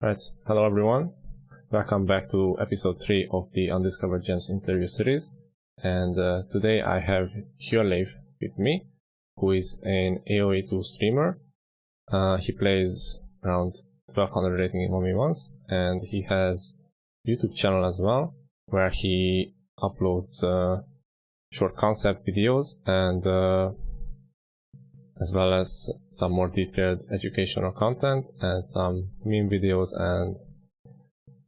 Right, hello everyone. Welcome back to episode 3 of the Undiscovered Gems interview series. And today I have Hjörleif with me, who is an AoE2 streamer. He plays around 1200 rating in 1v1s, and he has YouTube channel as well, where he uploads short concept videos and as well as some more detailed educational content and some meme videos and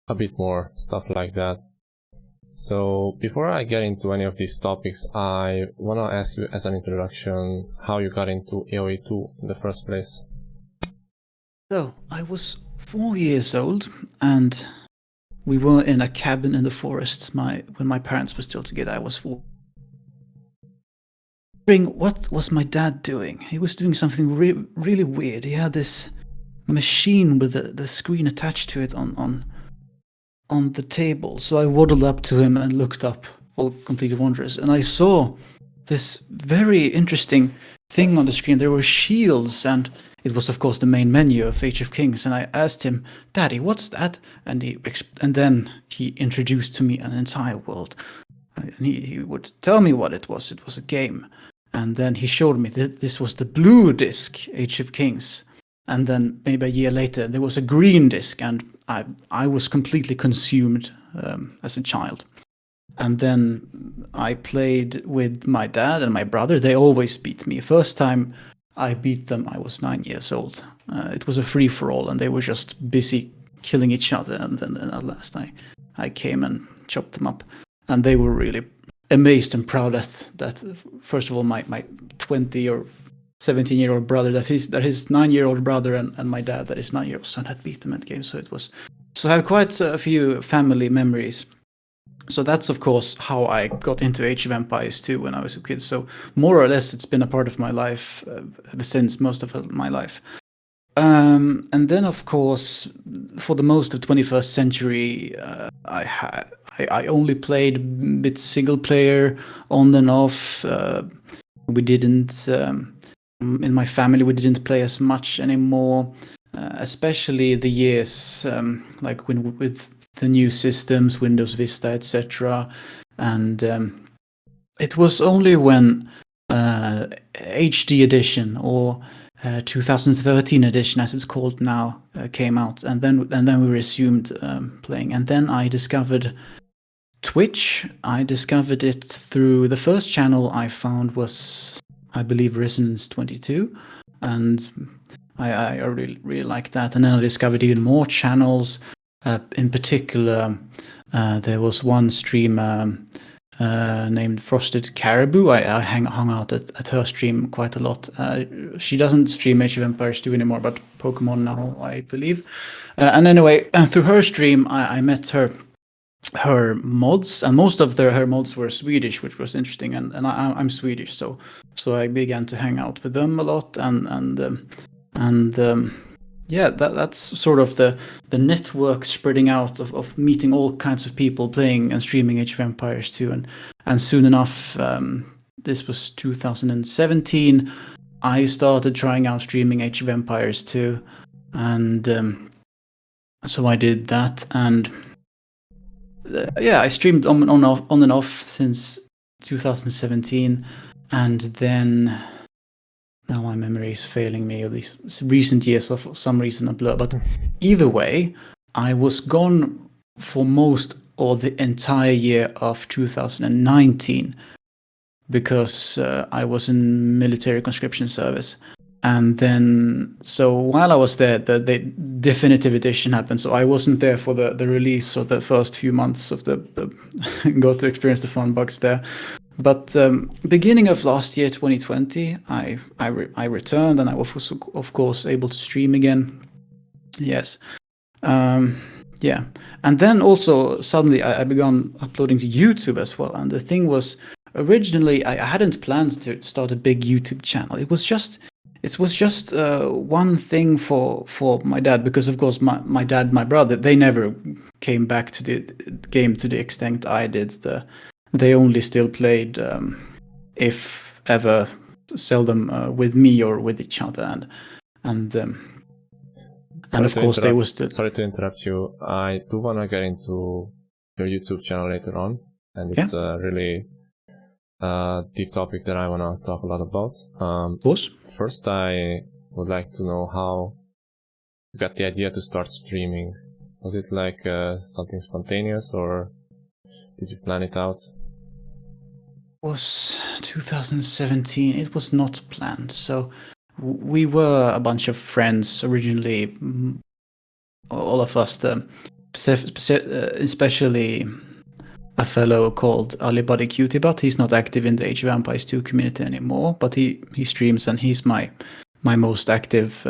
a bit more stuff like that. So before I get into any of these topics, I want to ask you as an introduction how you got into AoE2 in the first place. So, I was 4 years old, and we were in a cabin in the forest when my parents were still together. I was 4. What was my dad doing? He was doing something really weird. He had this machine with the screen attached to it on the table. So I waddled up to him and looked up, all completely wondrous. And I saw this very interesting thing on the screen. There were shields, and it was, of course, the main menu of Age of Kings. And I asked him, "Daddy, what's that?" And then he introduced to me an entire world. And he would tell me what it was. It was a game. And then he showed me that this was the blue disc, Age of Kings. And then maybe a year later, there was a green disc, and I was completely consumed as a child. And then I played with my dad and my brother. They always beat me. First time I beat them, I was 9 years old. It was a free-for-all, and they were just busy killing each other. And then at last I came and chopped them up. And they were really amazed and proud that first of all, my 20 or 17-year-old brother, that his 9-year-old brother and my dad, that his 9-year-old son, had beat them at the game. So I have quite a few family memories. So that's, of course, how I got into Age of Empires 2 when I was a kid. So more or less, it's been a part of my life ever since, most of my life. And then, of course, for the most of 21st century, I only played a bit single player, on and off. We didn't, in my family, we didn't play as much anymore, especially the years like with the new systems, Windows Vista, etc. And it was only when HD edition, or 2013 edition, as it's called now, came out, and then we resumed playing. And then I discovered Twitch. I discovered it through the first channel I found was, I believe, Resonance 22, and I really liked that. And then I discovered even more channels. In particular, there was one streamer named Frosted Caribou. I hung out at her stream quite a lot. She doesn't stream Age of Empires 2 anymore, but Pokemon now, I believe. And anyway, through her stream, I met her mods, and most of her mods were Swedish, which was interesting. And I'm Swedish, so I began to hang out with them a lot, and yeah, that's sort of the network spreading out of meeting all kinds of people playing and streaming Age of Empires 2. And soon enough, this was 2017, I started trying out streaming Age of Empires 2. And so I did that. And yeah, I streamed on and off since 2017. And then... now my memory is failing me, or these recent years are for some reason a blur. But either way, I was gone for most or the entire year of 2019 because I was in military conscription service. And then, so while I was there, the definitive edition happened. So I wasn't there for the release or the first few months of the got to experience the fun bugs there. But beginning of last year, 2020, I returned, and I was, of course, able to stream again. Yes. Yeah. And then also, suddenly, I began uploading to YouTube as well. And the thing was, originally, I hadn't planned to start a big YouTube channel. It was just one thing for my dad, because, of course, my dad, my brother, they never came back to the game to the extent I did. They only still played, if ever, seldom with me or with each other. And And of course, they was the... Sorry to interrupt you. I do want to get into your YouTube channel later on, and it's a really deep topic that I want to talk a lot about. Of course. First, I would like to know how you got the idea to start streaming. Was it like something spontaneous, or did you plan it out? It was 2017. It was not planned. So we were a bunch of friends originally, all of us, especially a fellow called Alibody Cutiebutt. He's not active in the Age of Empires 2 community anymore, but he streams, and he's my most active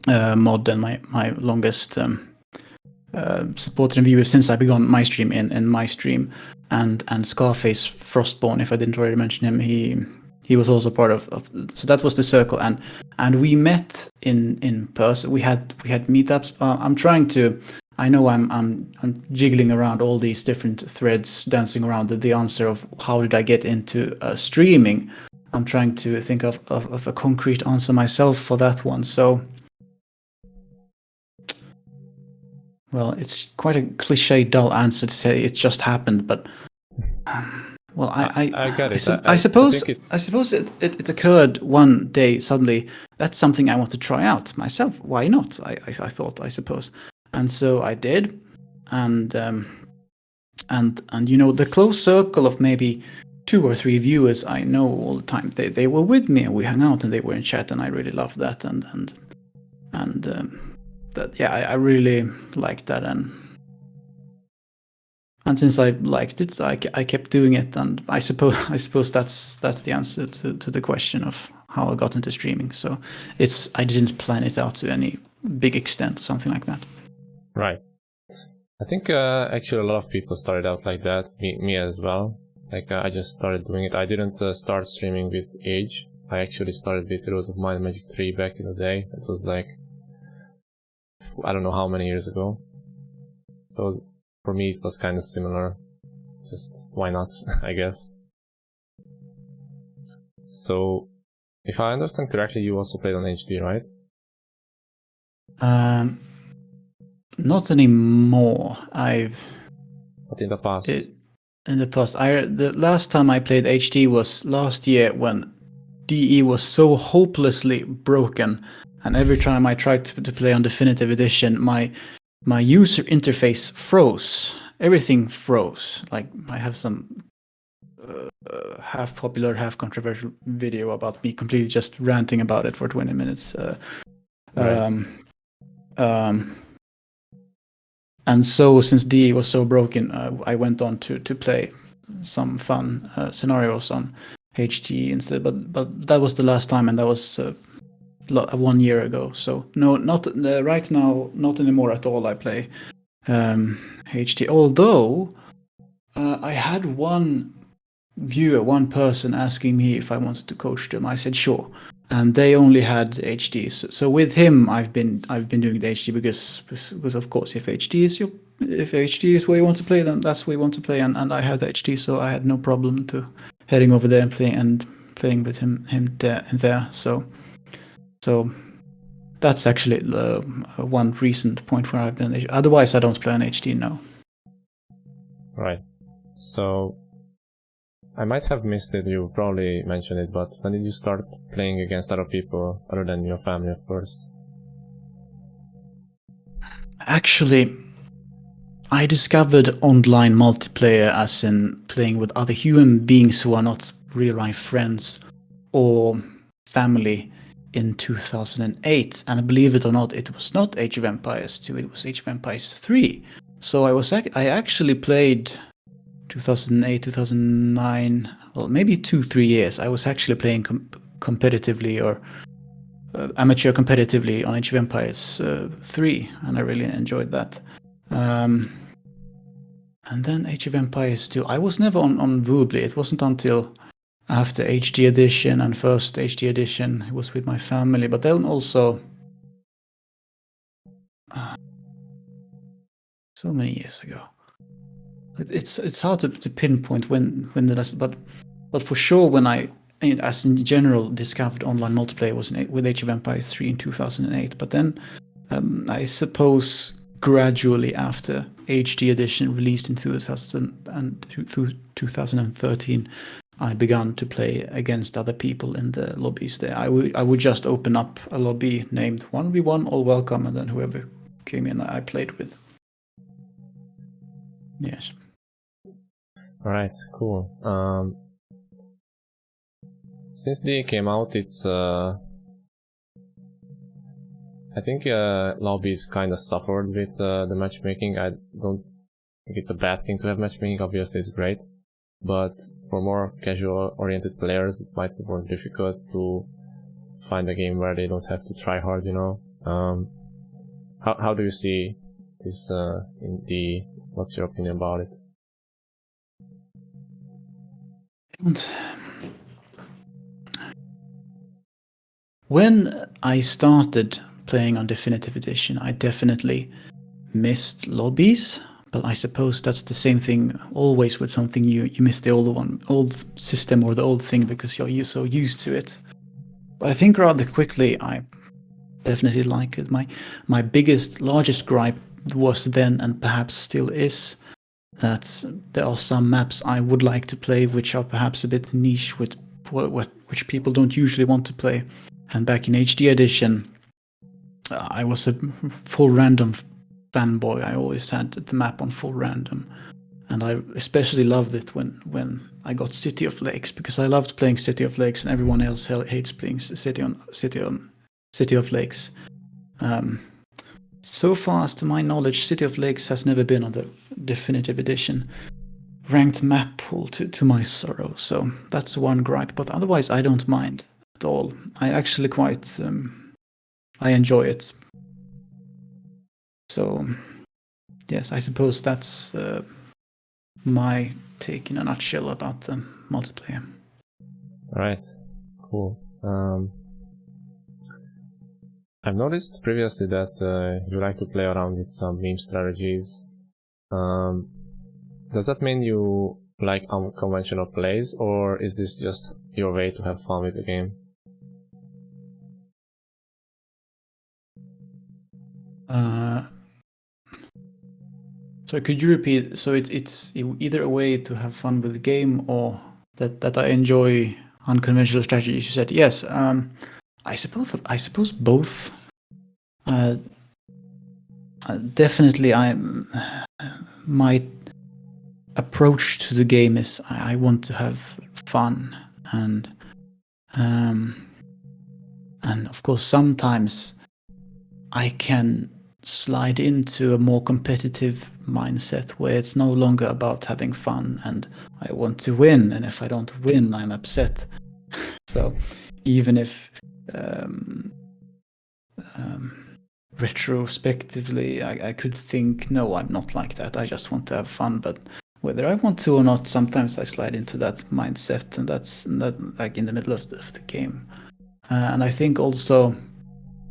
mod and my longest supporter and viewer since I began my stream in my stream. And Scarface Frostborn, if I didn't already mention him, he was also part of so that was the circle, and we met in person. We had meetups. I know I'm jiggling around all these different threads, dancing around the answer of how did I get into streaming. I'm trying to think of a concrete answer myself for that one. So, well, it's quite a cliche, dull answer to say it just happened, but well, I got it. I suppose it occurred one day suddenly. That's something I want to try out myself. Why not? I thought, I suppose, and so I did, and you know, the close circle of maybe 2 or 3 viewers I know all the time. They were with me, and we hung out, and they were in chat, and I really loved that, and that, yeah, I really liked that, and since I liked it, I kept doing it, and I suppose that's the answer to the question of how I got into streaming. So I didn't plan it out to any big extent or something like that. Right. I think actually a lot of people started out like that, me as well. Like I just started doing it. I didn't start streaming with age. I actually started with Heroes of Might and Magic 3 back in the day. It was like, I don't know how many years ago. So for me it was kind of similar. Just why not, I guess. So if I understand correctly, you also played on HD, right? Not anymore. But in the past. In the past, the last time I played HD was last year when DE was so hopelessly broken, and every time I tried to play on Definitive Edition, my user interface froze. Everything froze. Like, I have some half popular, half controversial video about me completely just ranting about it for 20 minutes. Right. And so, since DE was so broken, I went on to play some fun scenarios on HD instead. But that was the last time, and that was 1 year ago. So no, not right now, not anymore at all. I play HD. Although I had one person asking me if I wanted to coach them. I said sure, and they only had HD. So with him, I've been doing the HD because of course, if HD is where you want to play, then that's where you want to play. And I had the HD, so I had no problem to heading over there and playing with him there. So that's actually the one recent point where I've been HD. Otherwise, I don't play on HD now. Right. So I might have missed it, you probably mentioned it, but when did you start playing against other people, other than your family, of course? Actually, I discovered online multiplayer as in playing with other human beings who are not real-life friends or family in 2008. And believe it or not, it was not Age of Empires 2, it was Age of Empires 3. So I actually played 2008, 2009, well, maybe 2-3 years. I was actually playing competitively or amateur competitively on Age of Empires 3, and I really enjoyed that. And then Age of Empires 2. I was never on Woobly. It wasn't until after HD Edition and first HD Edition. It was with my family, but then also so many years ago. It's hard to pinpoint when the last, but for sure when I, as in general, discovered online multiplayer was with Age of Empires 3 in 2008. But then I suppose gradually after HD edition released in 2013, I began to play against other people in the lobbies there. I would just open up a lobby named 1v1 all welcome, and then whoever came in I played with. Yes. All right, cool. Since the came out, it's I think lobbies kind of suffered with the matchmaking. I don't think it's a bad thing to have matchmaking. Obviously, it's great, but for more casual-oriented players, it might be more difficult to find a game where they don't have to try hard. How do you see this? What's your opinion about it? When I started playing on Definitive Edition, I definitely missed lobbies, but I suppose that's the same thing always with something new. You miss the old system or the old thing because you're so used to it. But I think rather quickly I definitely like it. My largest gripe was then, and perhaps still is, that there are some maps I would like to play which are perhaps a bit niche, which people don't usually want to play. And back in HD edition, I was a full random fanboy. I always had the map on full random, and I especially loved it when I got City of Lakes, because I loved playing City of Lakes and everyone else hates playing City of Lakes. So far, as to my knowledge, City of Lakes has never been on the Definitive Edition ranked map pool, to my sorrow. So that's one gripe, but otherwise I don't mind at all. I actually quite I enjoy it. So yes, I suppose that's my take in a nutshell about the multiplayer. All right, cool. I've noticed previously that you like to play around with some meme strategies. Does that mean you like unconventional plays, or is this just your way to have fun with the game? So could you repeat? So it's either a way to have fun with the game, or that I enjoy unconventional strategies. You said yes. I suppose both. Definitely, my approach to the game is I want to have fun, and of course sometimes I can slide into a more competitive mindset where it's no longer about having fun and I want to win, and if I don't win I'm upset. So even if retrospectively I could think, no, I'm not like that, I just want to have fun, but whether I want to or not, sometimes I slide into that mindset, and that's like in the middle of the game. And I think also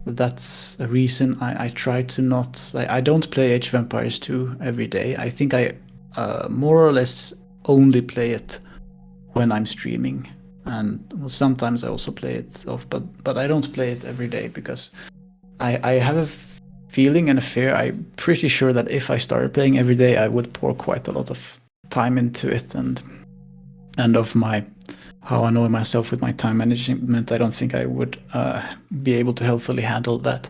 that's a reason I try to not, like, I don't play Age of Empires 2 every day. I think I more or less only play it when I'm streaming, and sometimes I also play it off, but I don't play it every day because I have a feeling and a fear. I'm pretty sure that if I started playing every day, I would pour quite a lot of time into it, and of how I annoy myself with my time management. I don't think I would be able to healthily handle that.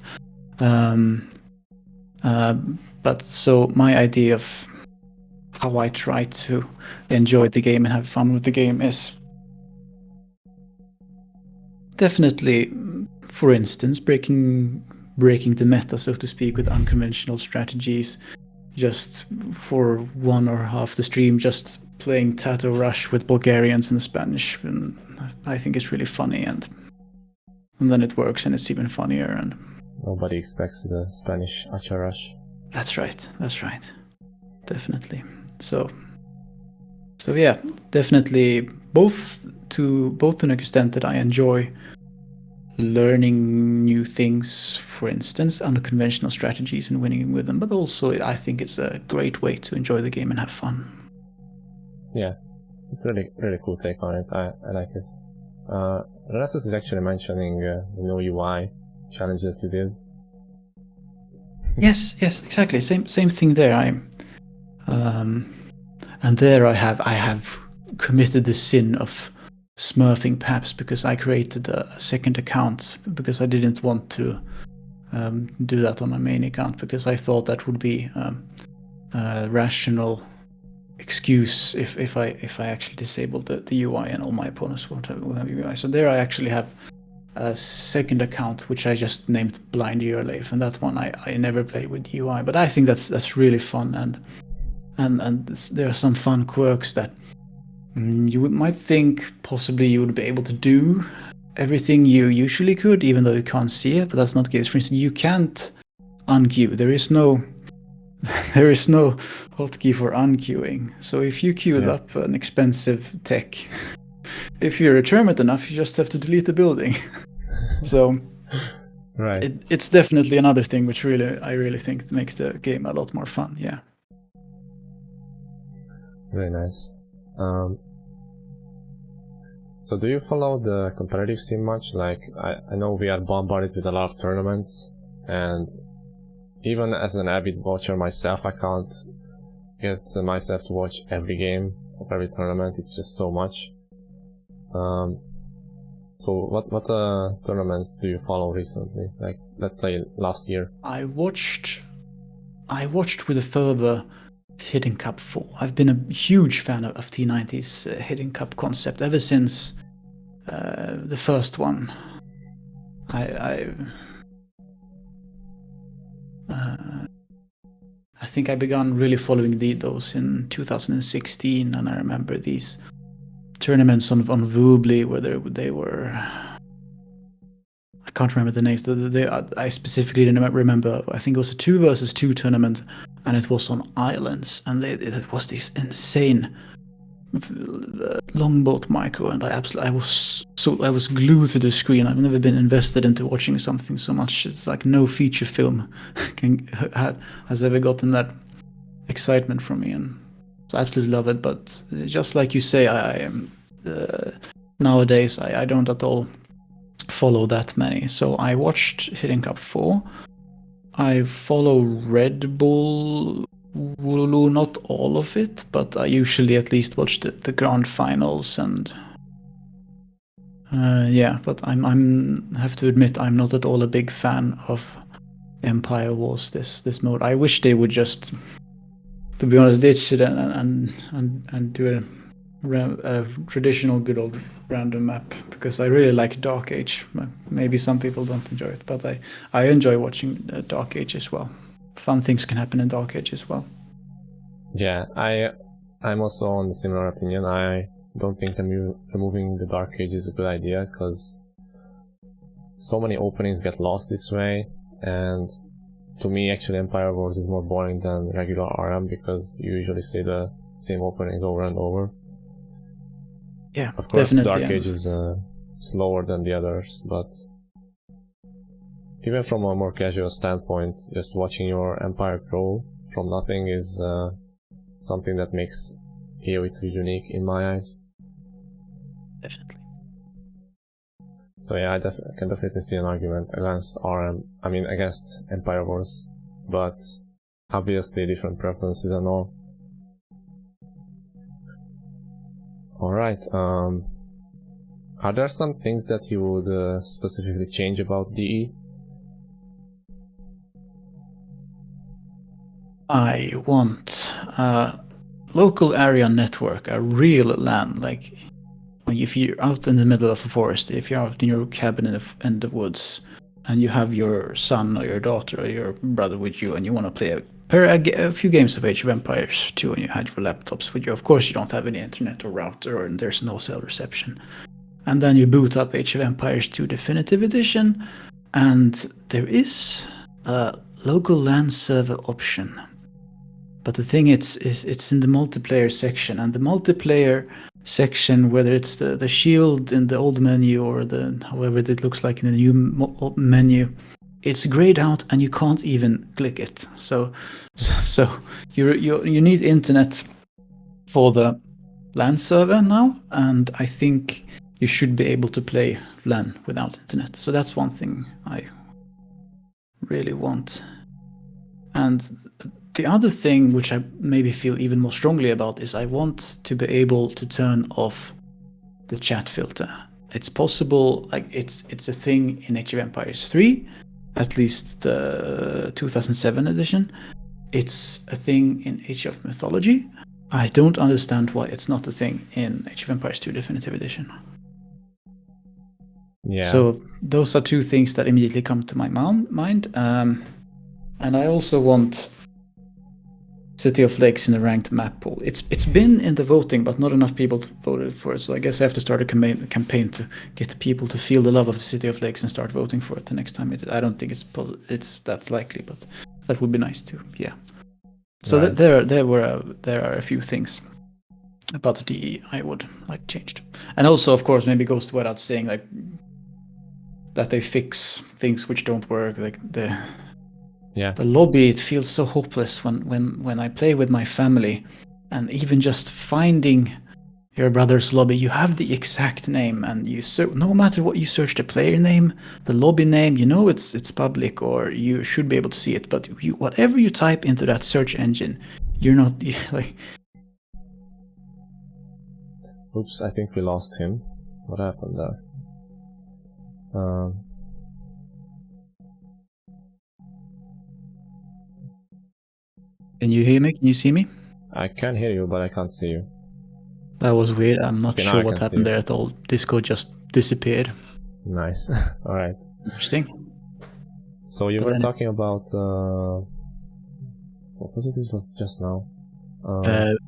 But so my idea of how I try to enjoy the game and have fun with the game is definitely, for instance, breaking the meta, so to speak, with unconventional strategies. Just for one or half the stream, just playing Tato Rush with Bulgarians and Spanish, and I think it's really funny, and then it works, and it's even funnier. And nobody expects the Spanish Acha Rush. That's right. Definitely. So yeah, definitely both to an extent that I enjoy learning new things, for instance, unconventional strategies and winning with them, but also I think it's a great way to enjoy the game and have fun. Yeah, it's a really cool take on it. I like it. Rassus is actually mentioning the new UI challenge that you did. Yes, exactly. Same thing there. And there I have committed the sin of smurfing Paps because I created a second account because I didn't want to do that on my main account because I thought that would be a rational excuse if I actually disabled the UI and all my opponents will have UI. So there I actually have a second account which I just named Blind Hjörleif, and that one I never play with UI, but I think that's really fun and there are some fun quirks that you might think possibly you would be able to do everything you usually could, even though you can't see it, but that's not the case. For instance, you can't unqueue. There is no hotkey for unqueuing. So if you queued up an expensive tech, if you're determined enough, you just have to delete the building. So Right. it's definitely another thing which I really think makes the game a lot more fun. Yeah. Very nice. So do you follow the competitive scene much? Like, I know we are bombarded with a lot of tournaments, and even as an avid watcher myself, I can't get myself to watch every game of every tournament. It's just so much. So what tournaments do you follow recently? Like, let's say last year. I watched with a fervor Hidden Cup 4. I've been a huge fan of T90's Hidden Cup concept ever since the first one. I think I began really following those in 2016, and I remember these tournaments on Voobly where they were. I can't remember the names. I specifically didn't remember. I think it was a 2 versus 2 tournament, and it was on islands, and it was this insane longboat micro, and I was glued to the screen. I've never been invested into watching something so much. It's like no feature film has ever gotten that excitement from me, and I absolutely love it. But just like you say, nowadays I don't at all follow that many. So I watched Hidden Cup 4. I follow Red Bull Wooloo, not all of it, but I usually at least watch the grand finals, and but I have to admit I'm not at all a big fan of Empire Wars this mode. I wish they would just, to be honest, ditch it and do a traditional good old random map, because I really like Dark Age. Maybe some people don't enjoy it, but I enjoy watching Dark Age as well. Fun things can happen in Dark Age as well. Yeah, I'm also on the similar opinion. I don't think removing the Dark Age is a good idea, because so many openings get lost this way, and to me actually Empire Wars is more boring than regular RM, because you usually see the same openings over and over. Yeah, of course definitely, Dark Age is slower than the others, but even from a more casual standpoint, just watching your empire grow from nothing is something that makes AoE2 unique in my eyes. Definitely. So yeah, I can definitely see an argument against against Empire Wars, but obviously different preferences and all. Alright, are there some things that you would specifically change about DE? I want a local area network, a real LAN, like if you're out in the middle of a forest, if you're out in your cabin in the woods, and you have your son or your daughter or your brother with you, and you want to play a few games of Age of Empires 2, and you had your laptops with you. Of course, you don't have any internet or router, and there's no cell reception. And then you boot up Age of Empires 2 Definitive Edition, and there is a local LAN server option. But the thing it's in the multiplayer section, and the multiplayer section, whether it's the shield in the old menu or however it looks like in the new menu, it's grayed out and you can't even click it. So you need internet for the LAN server now, and I think you should be able to play LAN without internet. So that's one thing I really want. And the other thing, which I maybe feel even more strongly about, is I want to be able to turn off the chat filter. It's possible, like it's a thing in Age of Empires 3, at least the 2007 edition. It's a thing in Age of Mythology. I don't understand why it's not a thing in Age of Empires 2 Definitive Edition. Yeah. So those are two things that immediately come to my mind. And I also want City of Lakes in the ranked map pool. It's been in the voting, but not enough people voted for it. So I guess I have to start a campaign to get people to feel the love of the City of Lakes and start voting for it the next time. I don't think it's that likely, but that would be nice too. Yeah. So Right. there are a few things about the DE I would like changed, and also of course maybe goes without saying like that they fix things which don't work, like the lobby. It feels so hopeless when I play with my family, and even just finding your brother's lobby, you have the exact name, and no matter what you search, the player name, the lobby name, you know it's public, or you should be able to see it, but whatever you type into that search engine, you're not like. Oops, I think we lost him. What happened there? Can you hear me? Can you see me? I can hear you, but I can't see you. That was weird. I'm not sure what happened there at all. Discord just disappeared. Nice. All right. Interesting. So you were talking about what was it? This was just now.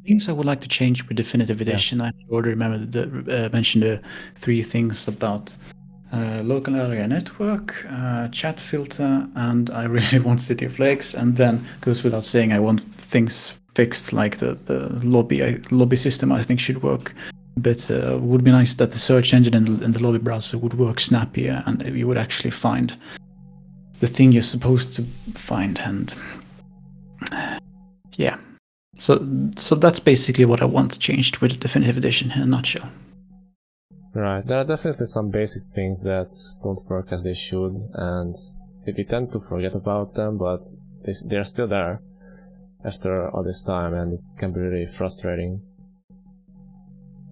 Things I would like to change with Definitive Edition. I already mentioned the 3 things about local area network, chat filter, and I really want City of Lakes. And then goes without saying, I want things fixed, like the lobby system. I think should work. But it would be nice that the search engine and the lobby browser would work snappier, and you would actually find the thing you're supposed to find. And yeah, so that's basically what I want changed with Definitive Edition in a nutshell. Right, there are definitely some basic things that don't work as they should, and we tend to forget about them, but they're still there after all this time, and it can be really frustrating.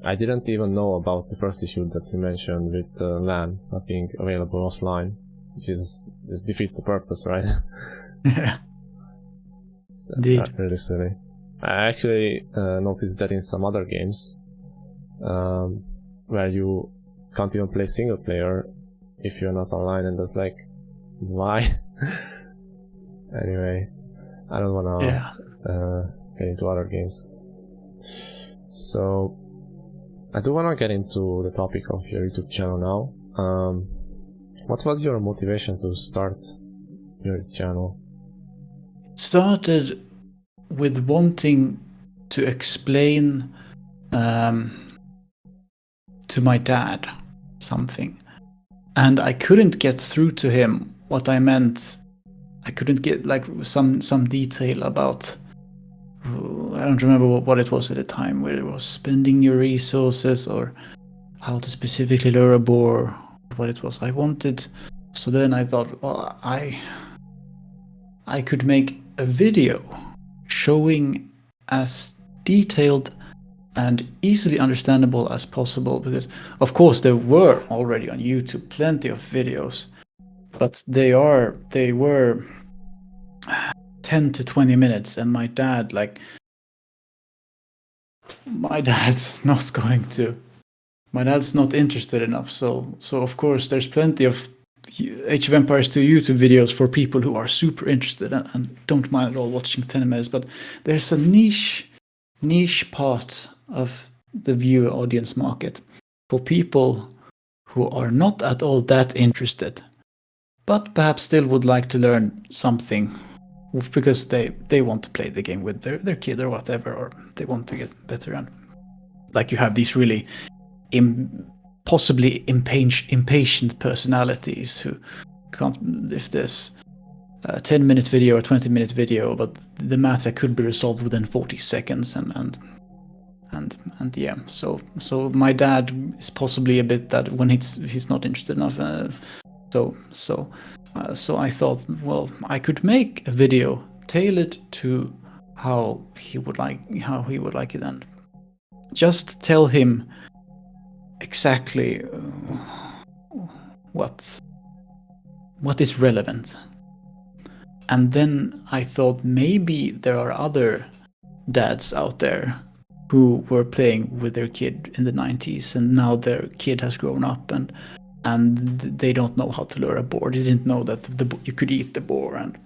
I didn't even know about the first issue that you mentioned with LAN not being available offline, which just defeats the purpose, right? Yeah. It's really silly. I actually noticed that in some other games, where you can't even play single player if you're not online, and that's like, why? Anyway, I don't wanna get into other games. So I do wanna get into the topic of your YouTube channel now. What was your motivation to start your channel? It started with wanting to explain to my dad something, and I couldn't get through to him what I meant. I couldn't get like some detail about, I don't remember what it was at the time, where it was spending your resources or how to specifically lure a boar, what it was I wanted. So then I thought, well, I could make a video showing as detailed and easily understandable as possible, because of course there were already on YouTube plenty of videos, but they were 10 to 20 minutes, and my dad's not interested enough. So of course there's plenty of Age of Empires 2 YouTube videos for people who are super interested and don't mind at all watching 10 minutes, but there's a niche part of the viewer audience market for people who are not at all that interested, but perhaps still would like to learn something because they want to play the game with their kid or whatever, or they want to get better. And like you have these really possibly impatient personalities who can't, if there's a 10-minute video or 20-minute video, but the matter could be resolved within 40 seconds, and yeah. So my dad is possibly a bit that when he's not interested enough. So I thought, well, I could make a video tailored to how he would like it, and just tell him exactly what is relevant. And then I thought maybe there are other dads out there who were playing with their kid in the 90s, and now their kid has grown up and they don't know how to lure a boar. They didn't know that you could eat the boar, and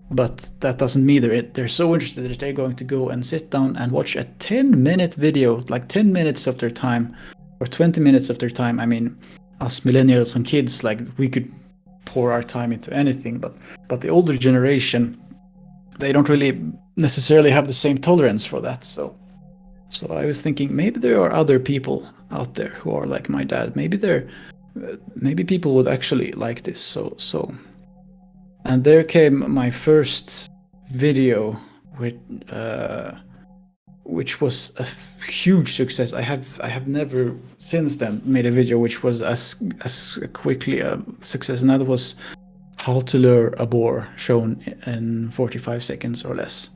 but that doesn't mean they're so interested that they're going to go and sit down and watch a 10-minute video, like 10 minutes of their time or 20 minutes of their time. I mean, us millennials and kids, like, we could pour our time into anything, but the older generation, they don't really necessarily have the same tolerance for that. So I was thinking maybe there are other people out there who are like my dad. Maybe people would actually like this. So and there came my first video which was a huge success. I have never since then made a video which was as quickly a success, and that was how to lure a boar shown in 45 seconds or less.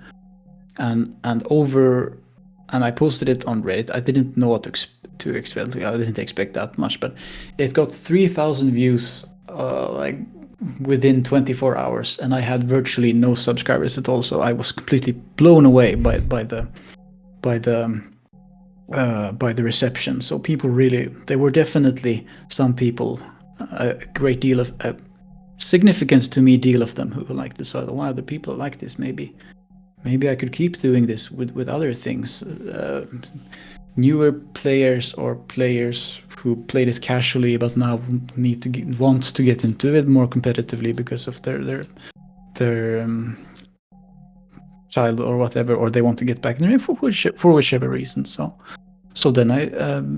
And I posted it on Reddit. I didn't know what to expect. I didn't expect that much, but it got 3,000 views like within 24 hours, and I had virtually no subscribers at all. So I was completely blown away by the reception. So people there were definitely some people, a significant to me deal of them who liked this. So wow, the people like this. Maybe I could keep doing this with other things. Newer players or players who played it casually but now want to get into it more competitively because of their child or whatever, or they want to get back in for whichever reason. So then I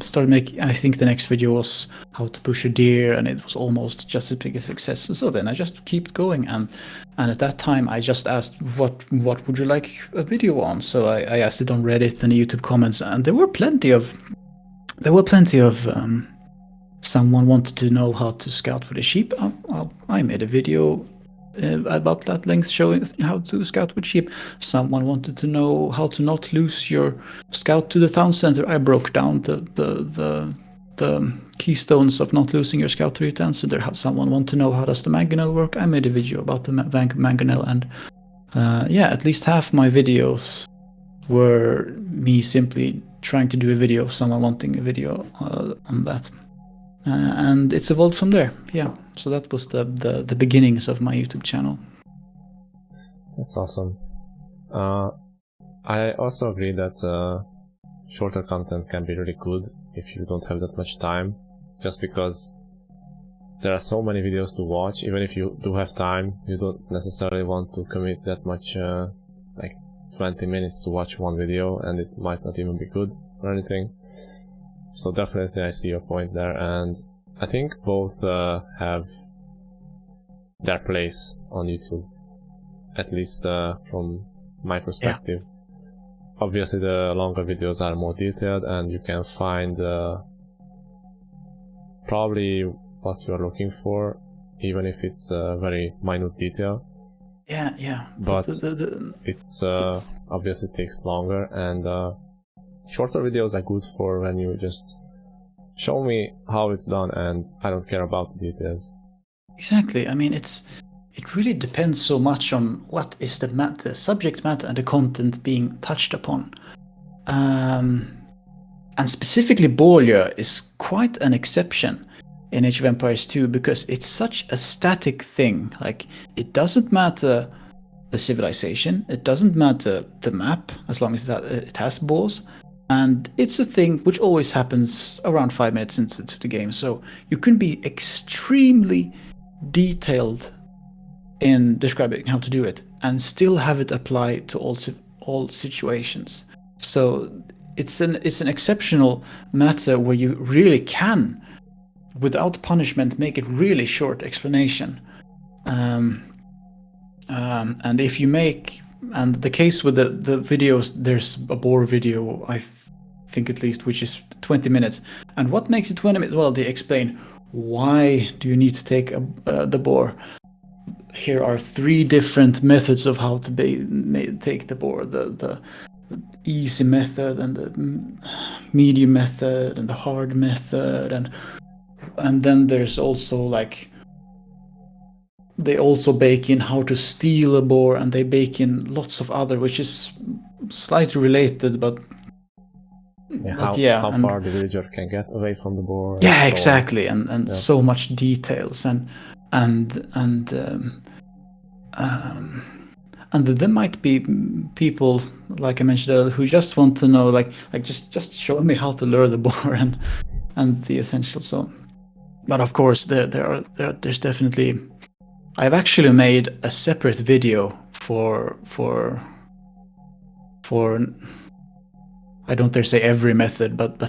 started making. I think the next video was how to push a deer, and it was almost just as big a success. So then I just keep going, and at that time I just asked what would you like a video on. So I asked it on Reddit and YouTube comments, and there were plenty of someone wanted to know how to scout with a sheep. I made a video about that length showing how to scout with sheep. Someone wanted to know how to not lose your scout to the town center. I broke down the keystones of not losing your scout to your town center. Someone wanted to know how does the mangonel work. I made a video about the mangonel, and at least half my videos were me simply trying to do a video of someone wanting a video on that. And it's evolved from there. Yeah, so that was the beginnings of my YouTube channel. That's awesome. I also agree that shorter content can be really good if you don't have that much time, just because there are so many videos to watch. Even if you do have time, you don't necessarily want to commit that much, like 20 minutes to watch one video, and it might not even be good or anything. So definitely I see your point there, and I think both have their place on YouTube, at least from my perspective. Yeah. Obviously the longer videos are more detailed, and you can find probably what you are looking for, even if it's a very minute detail. Yeah. But it's obviously takes longer, and shorter videos are good for when you just show me how it's done and I don't care about the details. Exactly. I mean, it really depends so much on what is the subject matter and the content being touched upon. And specifically Borgia is quite an exception in Age of Empires 2 because it's such a static thing. Like, it doesn't matter the civilization, it doesn't matter the map as long as it has boars. And it's a thing which always happens around 5 minutes into the game. So you can be extremely detailed in describing how to do it and still have it apply to all situations. So it's an exceptional matter where you really can, without punishment, make it really short explanation. And if you make... And the case with the videos, there's a boar video, I think at least, which is 20 minutes. And what makes it 20 minutes? Well, they explain why do you need to take the boar. here are 3 different methods of how to take the board: the easy method, and the medium method, and the hard method, and then there's also like they also bake in how to steal a board, and they bake in lots of other, which is slightly related, but how far the villager can get away from the board. Yeah, exactly, and so much details, and there might be people, like I mentioned earlier, who just want to know, like just show me how to lure the boar and the essentials. So, but of course, there's definitely. I've actually made a separate video for I don't dare say every method, but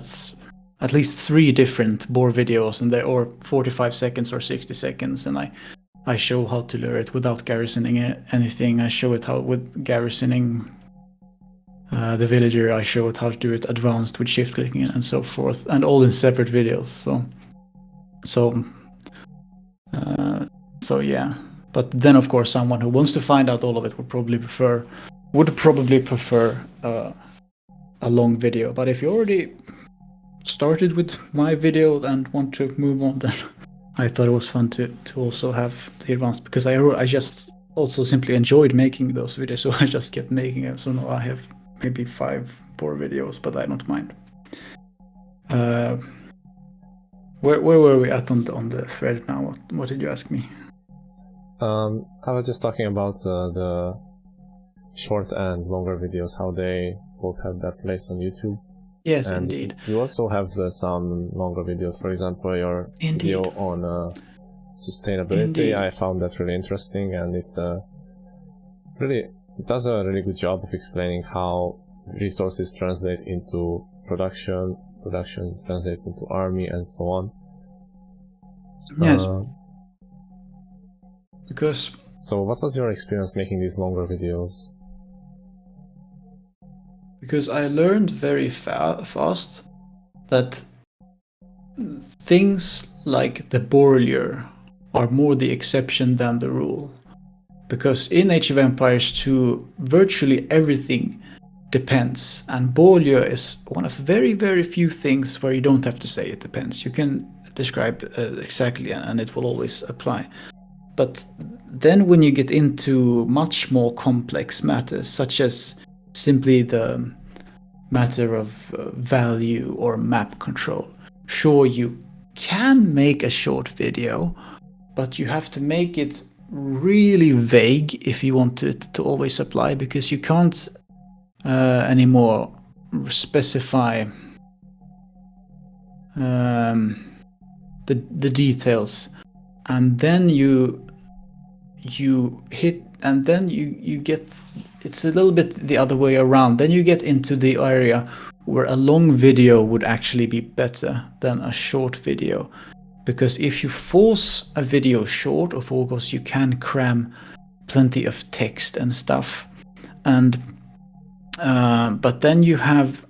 at least 3 different boar videos, and they're or 45 seconds or 60 seconds, and I show how to lure it without garrisoning anything. I show it how with garrisoning the villager. I show it how to do it advanced with shift clicking and so forth, and all in separate videos. So yeah. But then, of course, someone who wants to find out all of it would probably prefer a long video. But if you already started with my video and want to move on, then I thought it was fun to also have the advanced, because I just also simply enjoyed making those videos, so I just kept making them. So now I have maybe 5 poor videos, but I don't mind. Where were we at on the thread now? What did you ask me? I was just talking about the short and longer videos, how they both have their place on YouTube. Yes, and indeed. You also have some longer videos. For example, your video on sustainability. Indeed. I found that really interesting, and it does a really good job of explaining how resources translate into production translates into army, and so on. Yes. So what was your experience making these longer videos? Because I learned very fast that things like the boar lure are more the exception than the rule. Because in Age of Empires 2, virtually everything depends, and boar lure is one of very, very few things where you don't have to say it depends. You can describe exactly, and it will always apply. But then when you get into much more complex matters, such as simply the matter of value or map control, sure, you can make a short video, but you have to make it really vague if you want it to always apply, because you can't anymore specify the details, and then you hit, and then you get, it's a little bit the other way around. Then you get into the area where a long video would actually be better than a short video, because if you force a video short, of course you can cram plenty of text and stuff, and but then you have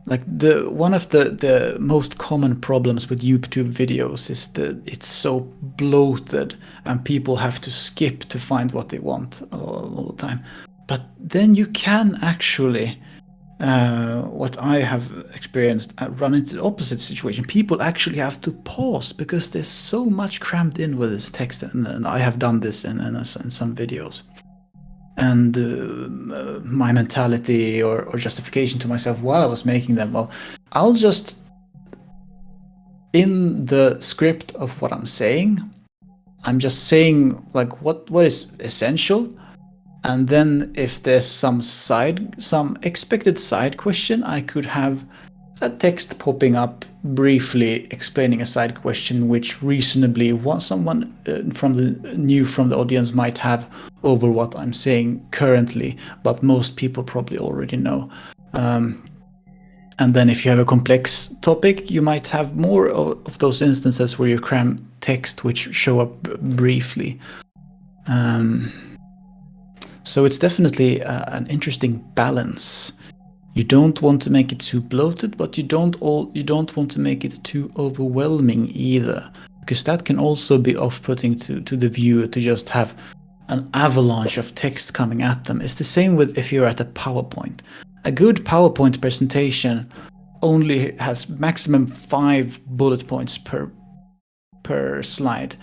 like one of the most common problems with YouTube videos is that it's so bloated and people have to skip to find what they want all the time. But then you can actually, what I have experienced, run into the opposite situation. People actually have to pause because there's so much crammed in with this text, and I have done this in some videos. And my mentality or justification to myself while I was making them, well, I'll just, in the script of what I'm saying, I'm just saying like what is essential, and then if there's some expected side question, I could have a text popping up briefly explaining a side question, which reasonably someone from the audience might have over what I'm saying currently, but most people probably already know. And then if you have a complex topic, you might have more of those instances where you cram text which show up briefly. So it's definitely an interesting balance. You don't want to make it too bloated, but you don't want to make it too overwhelming either. because that can also be off-putting to the viewer to just have an avalanche of text coming at them. It's the same with if you're at a PowerPoint. A good PowerPoint presentation only has maximum 5 bullet points per slide,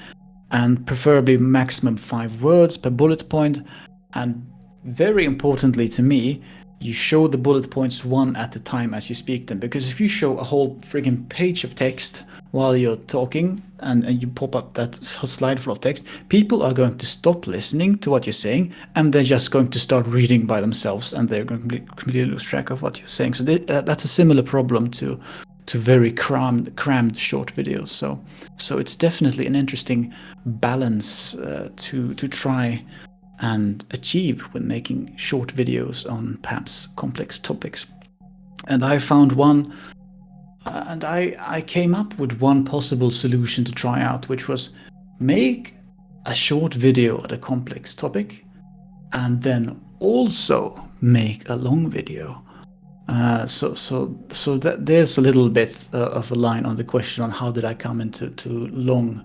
and preferably maximum 5 words per bullet point. And very importantly to me, you show the bullet points one at a time as you speak them, because if you show a whole friggin' page of text while you're talking and you pop up that slide full of text, people are going to stop listening to what you're saying, and they're just going to start reading by themselves, and they're going to completely lose track of what you're saying. So that's a similar problem to very crammed short videos. So it's definitely an interesting balance to try and achieve when making short videos on perhaps complex topics. And I found one, and I came up with one possible solution to try out, which was make a short video on a complex topic and then also make a long video. So that there's a little bit of a line on the question on how did I come into long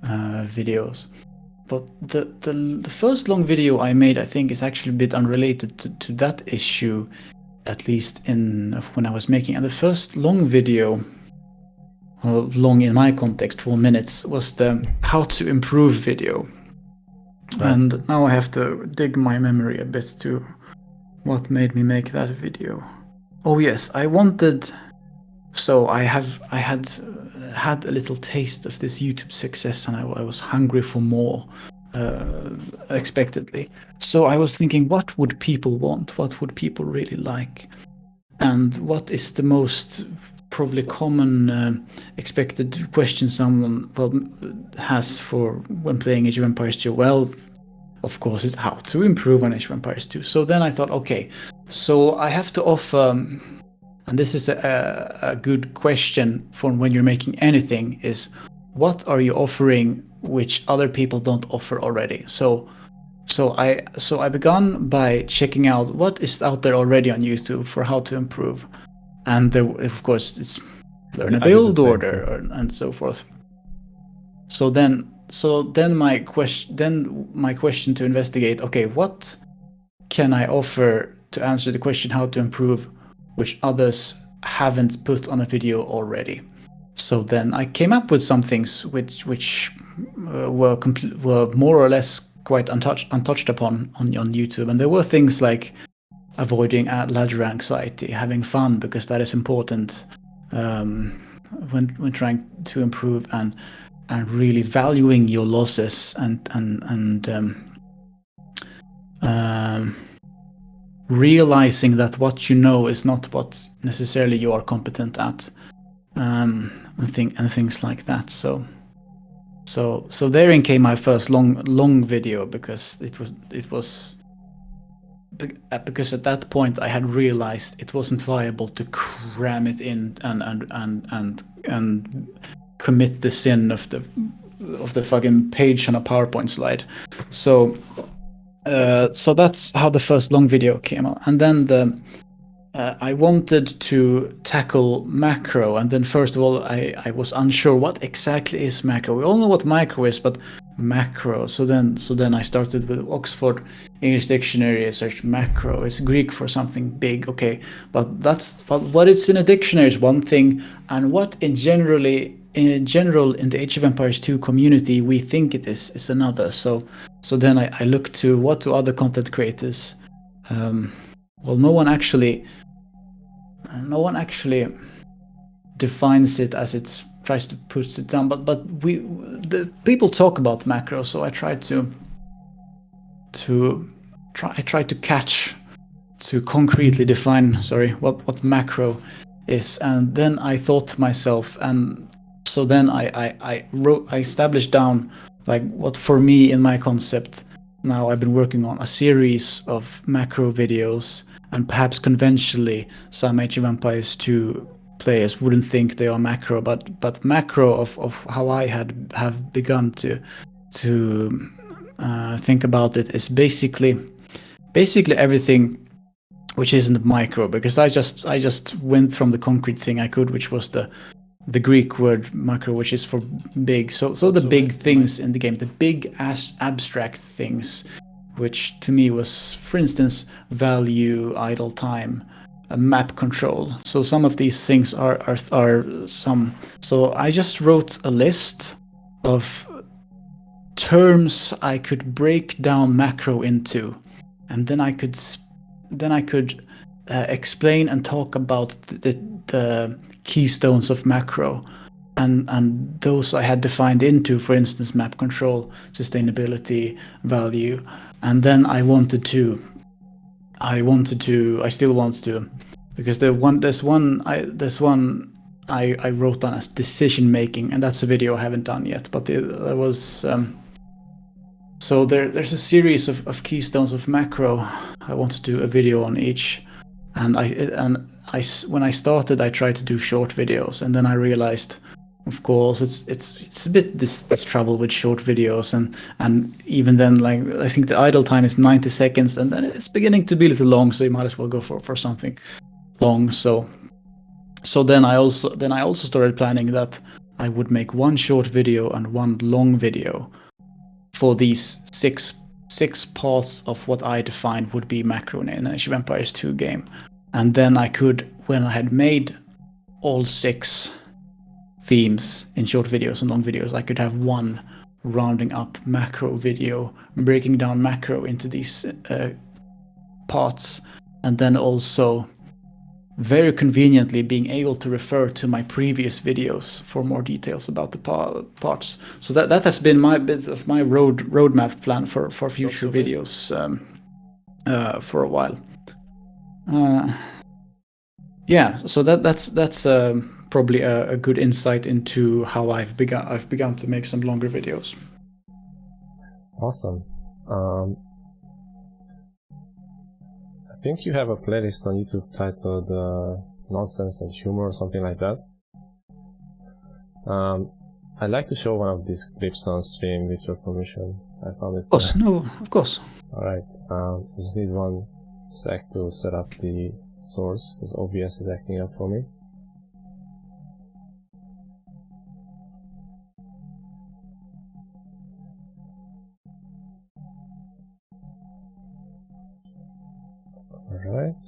videos. But the first long video I made, I think, is actually a bit unrelated to that issue, at least when I was making. And the first long video, long in my context, 4 minutes, was the how to improve video. Right. And now I have to dig my memory a bit to what made me make that video. Oh yes, I wanted. So I had a little taste of this YouTube success, and I was hungry for more, expectedly. So I was thinking, what would people want? What would people really like? And what is the most probably common expected question someone has for when playing Age of Empires 2? Well, of course, it's how to improve on Age of Empires 2. So then I thought, okay, so I have to offer. And this is a good question for when you're making anything, is what are you offering which other people don't offer already? So I began by checking out what is out there already on YouTube for how to improve. And there, of course, it's learn a build order and so forth. So then my question to investigate, okay, what can I offer to answer the question how to improve which others haven't put on a video already? So then I came up with some things which were more or less quite untouched upon on YouTube. And there were things like avoiding ladder anxiety, having fun, because that is important when trying to improve, and really valuing your losses and realizing that what you know is not what necessarily you are competent at, and things like that. So therein came my first long video, because because at that point I had realized it wasn't viable to cram it in and commit the sin of the fucking page on a PowerPoint slide. So that's how the first long video came out. And then I wanted to tackle macro, and then first of all I was unsure what exactly is macro. We all know what micro is, but macro. So then I started with Oxford English Dictionary. I searched macro. It's Greek for something big, okay, but what it's in a dictionary is one thing, and what in general in the Age of Empires 2 community we think it is another. So then I looked to what do other content creators. Well, no one actually defines it as it tries to put it down, but the people talk about macro, so I tried to concretely define what macro is. And then I thought to myself, and so then I established down like what for me in my concept. Now I've been working on a series of macro videos, and perhaps conventionally some Age of Empires 2 players wouldn't think they are macro, but macro of how I have begun to think about it is basically everything which isn't micro, because I just went from the concrete thing I could, which was the the Greek word macro, which is for big. So the big things in the game, the big abstract things, which to me was, for instance, value, idle time, map control. So some of these things are some. So I just wrote a list of terms I could break down macro into, and then I could explain and talk about the keystones of macro, and those I had defined into, for instance, map control, sustainability, value, and then I still want to, because there's one I wrote down as decision making, and that's a video I haven't done yet, but there was so there's a series of keystones of macro. I want to do a video on each, and when I started, I tried to do short videos, and then I realized, of course, it's a bit this trouble with short videos, and even then, like, I think the idle time is 90 seconds, and then it's beginning to be a little long, so you might as well go for something long. So then I also started planning that I would make one short video and one long video for these six parts of what I defined would be macro in an Age of Empires 2 game. And then I could, when I had made all 6 themes in short videos and long videos, I could have one rounding up macro video, breaking down macro into these parts, and then also very conveniently being able to refer to my previous videos for more details about the parts. So that has been my bit of my roadmap plan for future videos for a while. Yeah, so that's probably a good insight into how I've begun to make some longer videos. Awesome. I think you have a playlist on YouTube titled Nonsense and Humor or something like that. I'd like to show one of these clips on stream with your permission. I found it. Of course. Alright, just need one sec to set up the source, because OBS is acting up for me. Alright.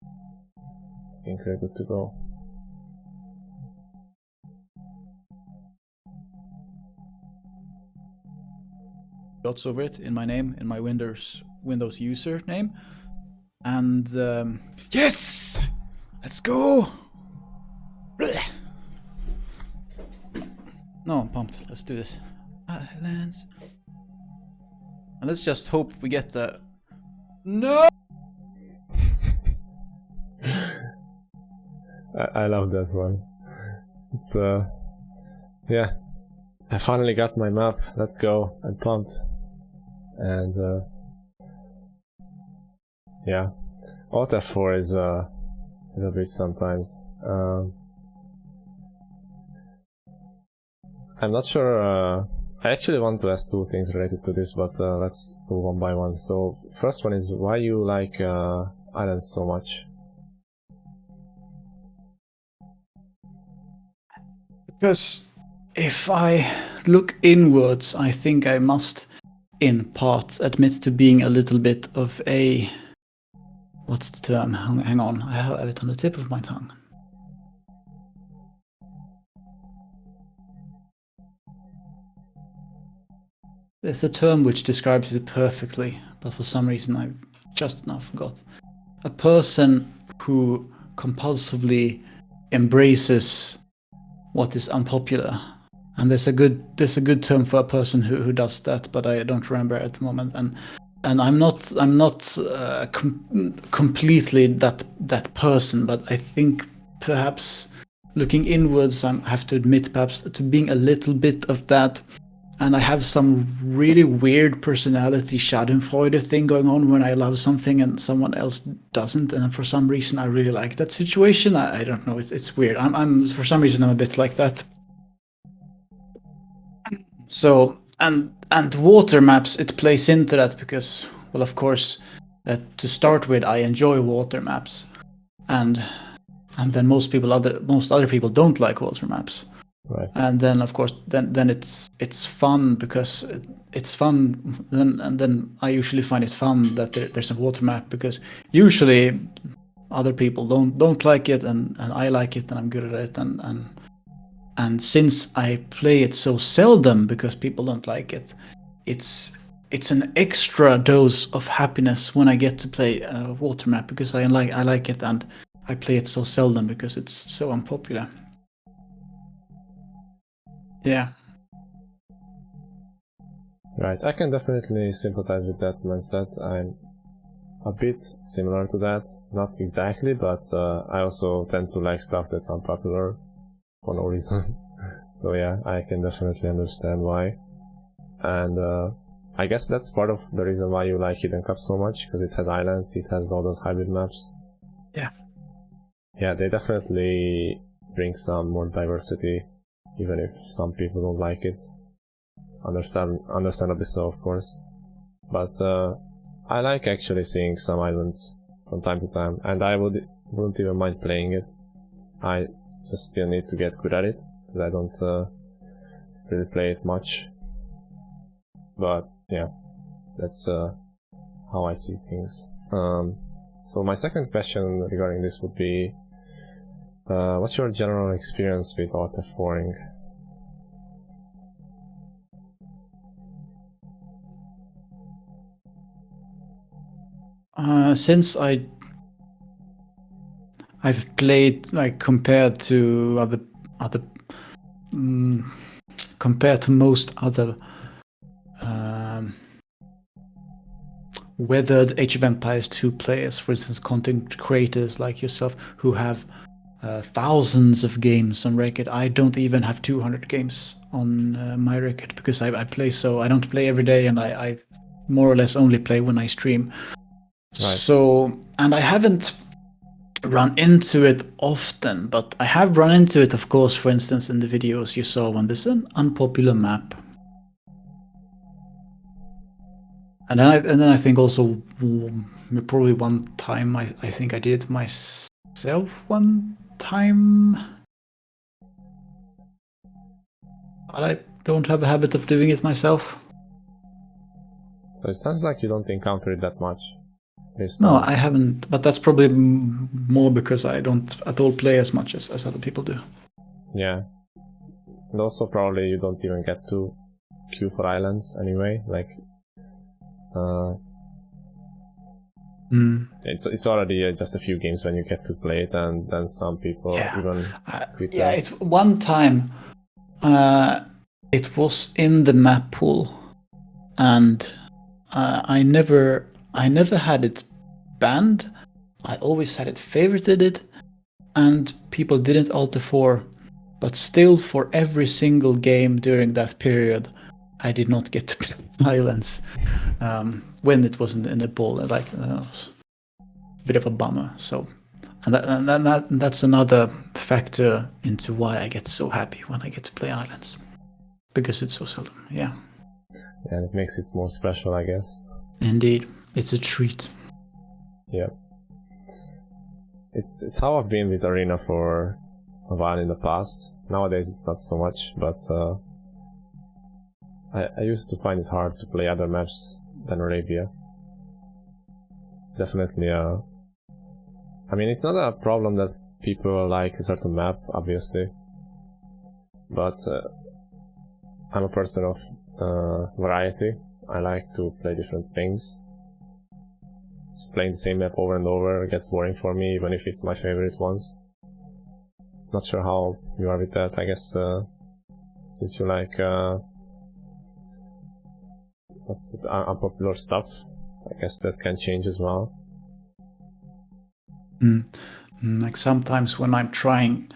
I think we're good to go. Dots over it in my name, in my Windows username. And yes! Let's go! No, I'm pumped. Let's do this. Lands. And let's just hope we get the... No! I love that one. It's yeah. I finally got my map. Let's go. I'm pumped. And yeah. Alt F4 is a bit sometimes. I'm not sure. I actually want to ask 2 things related to this, but let's go one by one. So first one is why you like islands so much. Because if I look inwards, I think I must, in part, admit to being a little bit of a... What's the term? Hang on, I have it on the tip of my tongue. There's a term which describes it perfectly, but for some reason I just now forgot. A person who compulsively embraces what is unpopular. And there's a good term for a person who does that, but I don't remember at the moment. And I'm not completely that person, but I think perhaps looking inwards, I have to admit perhaps to being a little bit of that. And I have some really weird personality schadenfreude thing going on when I love something and someone else doesn't, and for some reason I really like that situation. I don't know, it's weird. I'm for some reason I'm a bit like that. So and water maps, it plays into that because, well, of course, to start with, I enjoy water maps, and and then most other people don't like water maps. Right. And then of course then it's fun because it's fun. Then I usually find it fun that there's a water map, because usually other people don't like it, and I like it, and I'm good at it, and since I play it so seldom because people don't like it, it's an extra dose of happiness when I get to play a water map, because I like it, and I play it so seldom because it's so unpopular. Yeah. Right, I can definitely sympathize with that mindset. I'm a bit similar to that, not exactly, but I also tend to like stuff that's unpopular for no reason. So yeah, I can definitely understand why. And I guess that's part of the reason why you like Hidden Cup so much, because it has islands, it has all those hybrid maps. Yeah. Yeah, they definitely bring some more diversity, even if some people don't like it. Understandably so, of course. But I like actually seeing some islands from time to time, and I wouldn't even mind playing it. I just still need to get good at it, because I don't really play it much. But yeah, that's how I see things. So my second question regarding this would be, what's your general experience with Ep.3? Since I've played, like, compared to most other weathered Age of Empires 2 players, for instance, content creators like yourself who have thousands of games on record. I don't even have 200 games on my record, because I don't play every day, and I more or less only play when I stream. Right. So, and I haven't run into it often, but I have run into it, of course, for instance, in the videos you saw when this is an unpopular map. And then I think also probably one time I think I did it myself one time. But I don't have a habit of doing it myself. So it sounds like you don't encounter it that much. No, I haven't, but that's probably more because I don't at all play as much as other people do. Yeah. And also probably you don't even get to queue for islands anyway, like it's already just a few games when you get to play it, and then some people even quit. Yeah, it's one time it was in the map pool, and I never had it banned. I always had it favorited, and people didn't alter for, but still for every single game during that period, I did not get to play islands when it wasn't in the pool. Like was a bit of a bummer. So, and that's another factor into why I get so happy when I get to play islands, because it's so seldom. Yeah. And it makes it more special, I guess. Indeed, it's a treat. Yeah. It's how I've been with Arena for a while in the past. Nowadays it's not so much, but I used to find it hard to play other maps than Arabia. It's definitely I mean, it's not a problem that people like a certain map, obviously, but I'm a person of variety. I like to play different things. Just playing the same map over and over gets boring for me, even if it's my favorite ones. Not sure how you are with that. I guess since you like unpopular stuff, I guess that can change as well. Like sometimes when I'm trying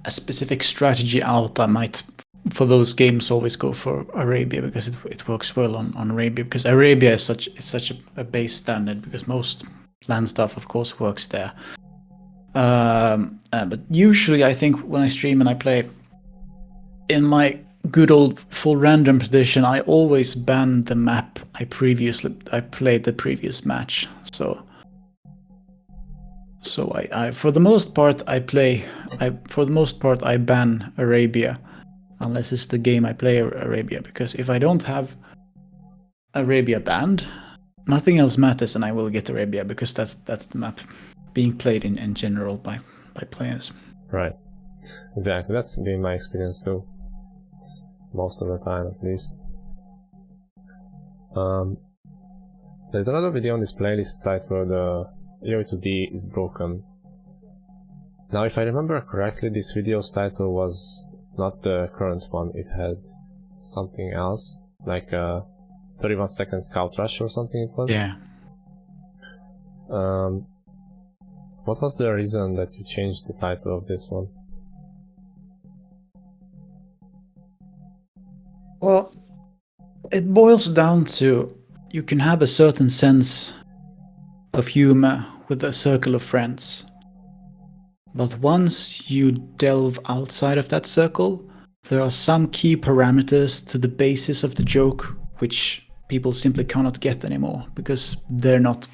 a specific strategy out, I might, for those games, always go for Arabia, because it works well on Arabia, because Arabia is such a base standard, because most land stuff, of course, works there. But usually I think when I stream and I play in my good old full random tradition, I always ban the map I played the previous match. So I for the most part I ban Arabia, unless it's the game I play Arabia, because if I don't have Arabia banned, nothing else matters, and I will get Arabia because that's the map being played in general by players. Right. Exactly. That's been my experience too. Most of the time, at least. There's another video on this playlist titled AOE2D is broken. Now, if I remember correctly, this video's title was not the current one. It had something else, like 31 second scout rush or something it was. Yeah. What was the reason that you changed the title of this one? Well, it boils down to you can have a certain sense of humor with a circle of friends. But once you delve outside of that circle, there are some key parameters to the basis of the joke which people simply cannot get anymore because they're not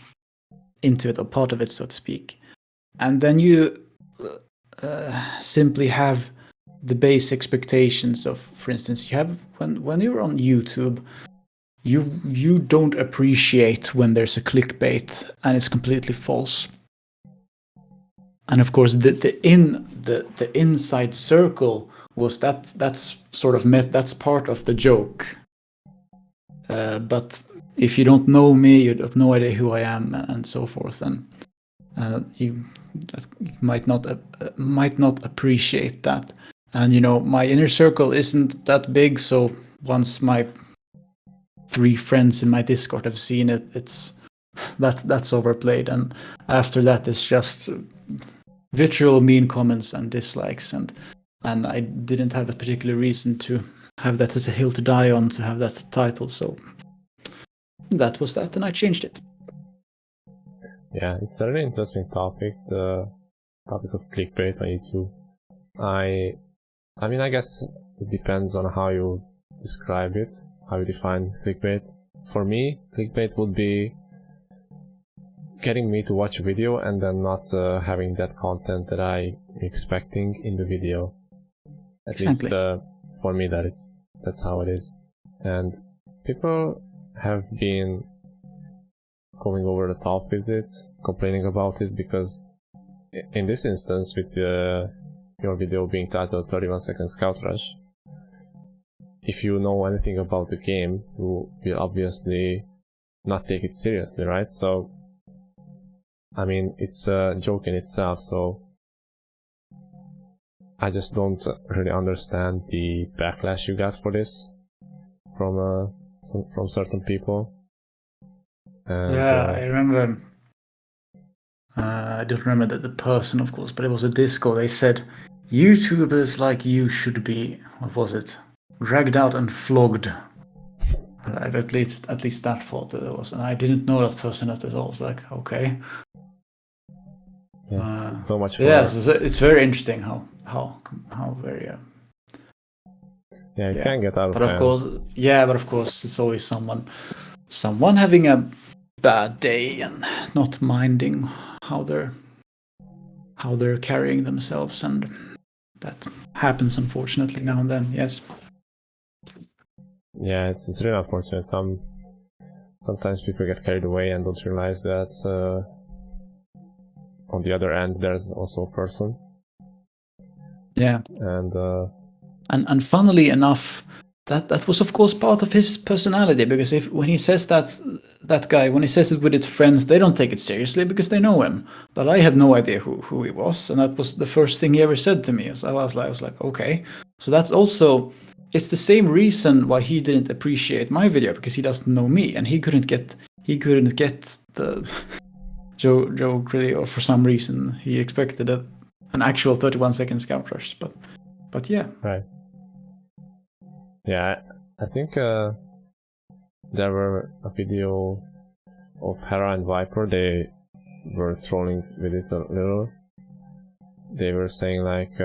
into it or part of it, so to speak. And then you simply have the base expectations of, for instance, you have when you're on YouTube, you don't appreciate when there's a clickbait and it's completely false. And of course, the inside circle was that's sort of that's part of the joke. But if you don't know me, you have no idea who I am and so forth, and you might not appreciate that. And my inner circle isn't that big, so once my 3 friends in my Discord have seen it, that's overplayed, and after that it's just vitriol, mean comments and dislikes, and I didn't have a particular reason to have that as a hill to die on, to have that title, so that was that, and I changed it. Yeah, it's a really interesting topic, the topic of clickbait on YouTube. I mean, I guess it depends on how you describe it, how you define clickbait. For me, clickbait would be getting me to watch a video and then not having that content that I'm expecting in the video. At least for me, that's how it is. And people have been going over the top with it, complaining about it, because in this instance, with your video being titled 31 second scout rush, if you know anything about the game, you will obviously not take it seriously, right? So I mean, it's a joke in itself, so I just don't really understand the backlash you got for this from certain people. And, I remember. I don't remember the person, of course, but it was a Discord. They said YouTubers like you should be, what was it, dragged out and flogged. At least that thought it was, and I didn't know that person at all. I was like, okay. Yeah, so much for it's very interesting how very it can get out of hand. But of course it's always someone having a bad day and not minding how they're carrying themselves, and that happens unfortunately now and then. Yes. Yeah, it's really unfortunate. Sometimes people get carried away and don't realize that on the other end there's also a person. Yeah. And funnily enough, that was of course part of his personality, because when he says that guy, when he says it with his friends, they don't take it seriously because they know him. But I had no idea who he was, and that was the first thing he ever said to me. So I was like, okay. So that's also, it's the same reason why he didn't appreciate my video, because he doesn't know me, and he couldn't get the joke really, or for some reason he expected an actual 31 second scout rush, but yeah. Right. Yeah, I think there were a video of Hera and Viper. They were trolling with it a little. They were saying like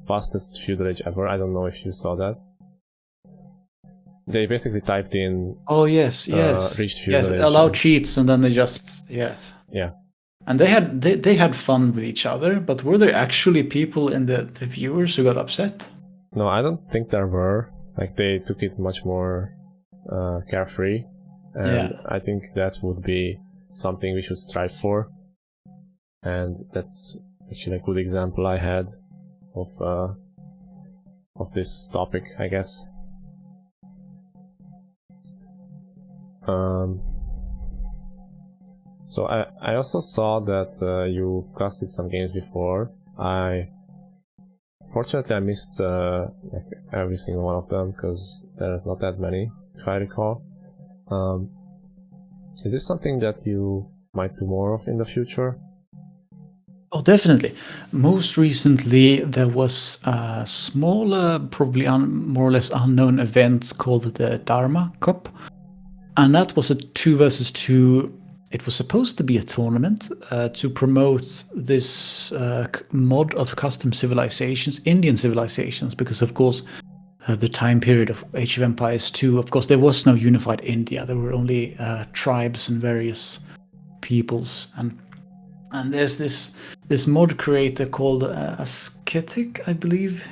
fastest feudal age ever. I don't know if you saw that. They basically typed in yes reached feudal age. Allow cheats, and then they just Yeah. And they had fun with each other, but were there actually people in the viewers who got upset? No, I don't think there were. Like, they took it much more carefree, and I think that would be something we should strive for. And that's actually a good example I had of this topic, I guess. So I also saw that you casted some games before. Fortunately I missed like every single one of them because there's not that many, if I recall. Is this something that you might do more of in the future? Oh, definitely. Most recently, there was a smaller, probably more or less unknown event called the Dharma Cup. And that was a 2 versus 2. It was supposed to be a tournament to promote this mod of custom civilizations, Indian civilizations, because, of course, the time period of Age of Empires 2, of course, there was no unified India. There were only tribes and various peoples. And there's this mod creator called Ascetic, I believe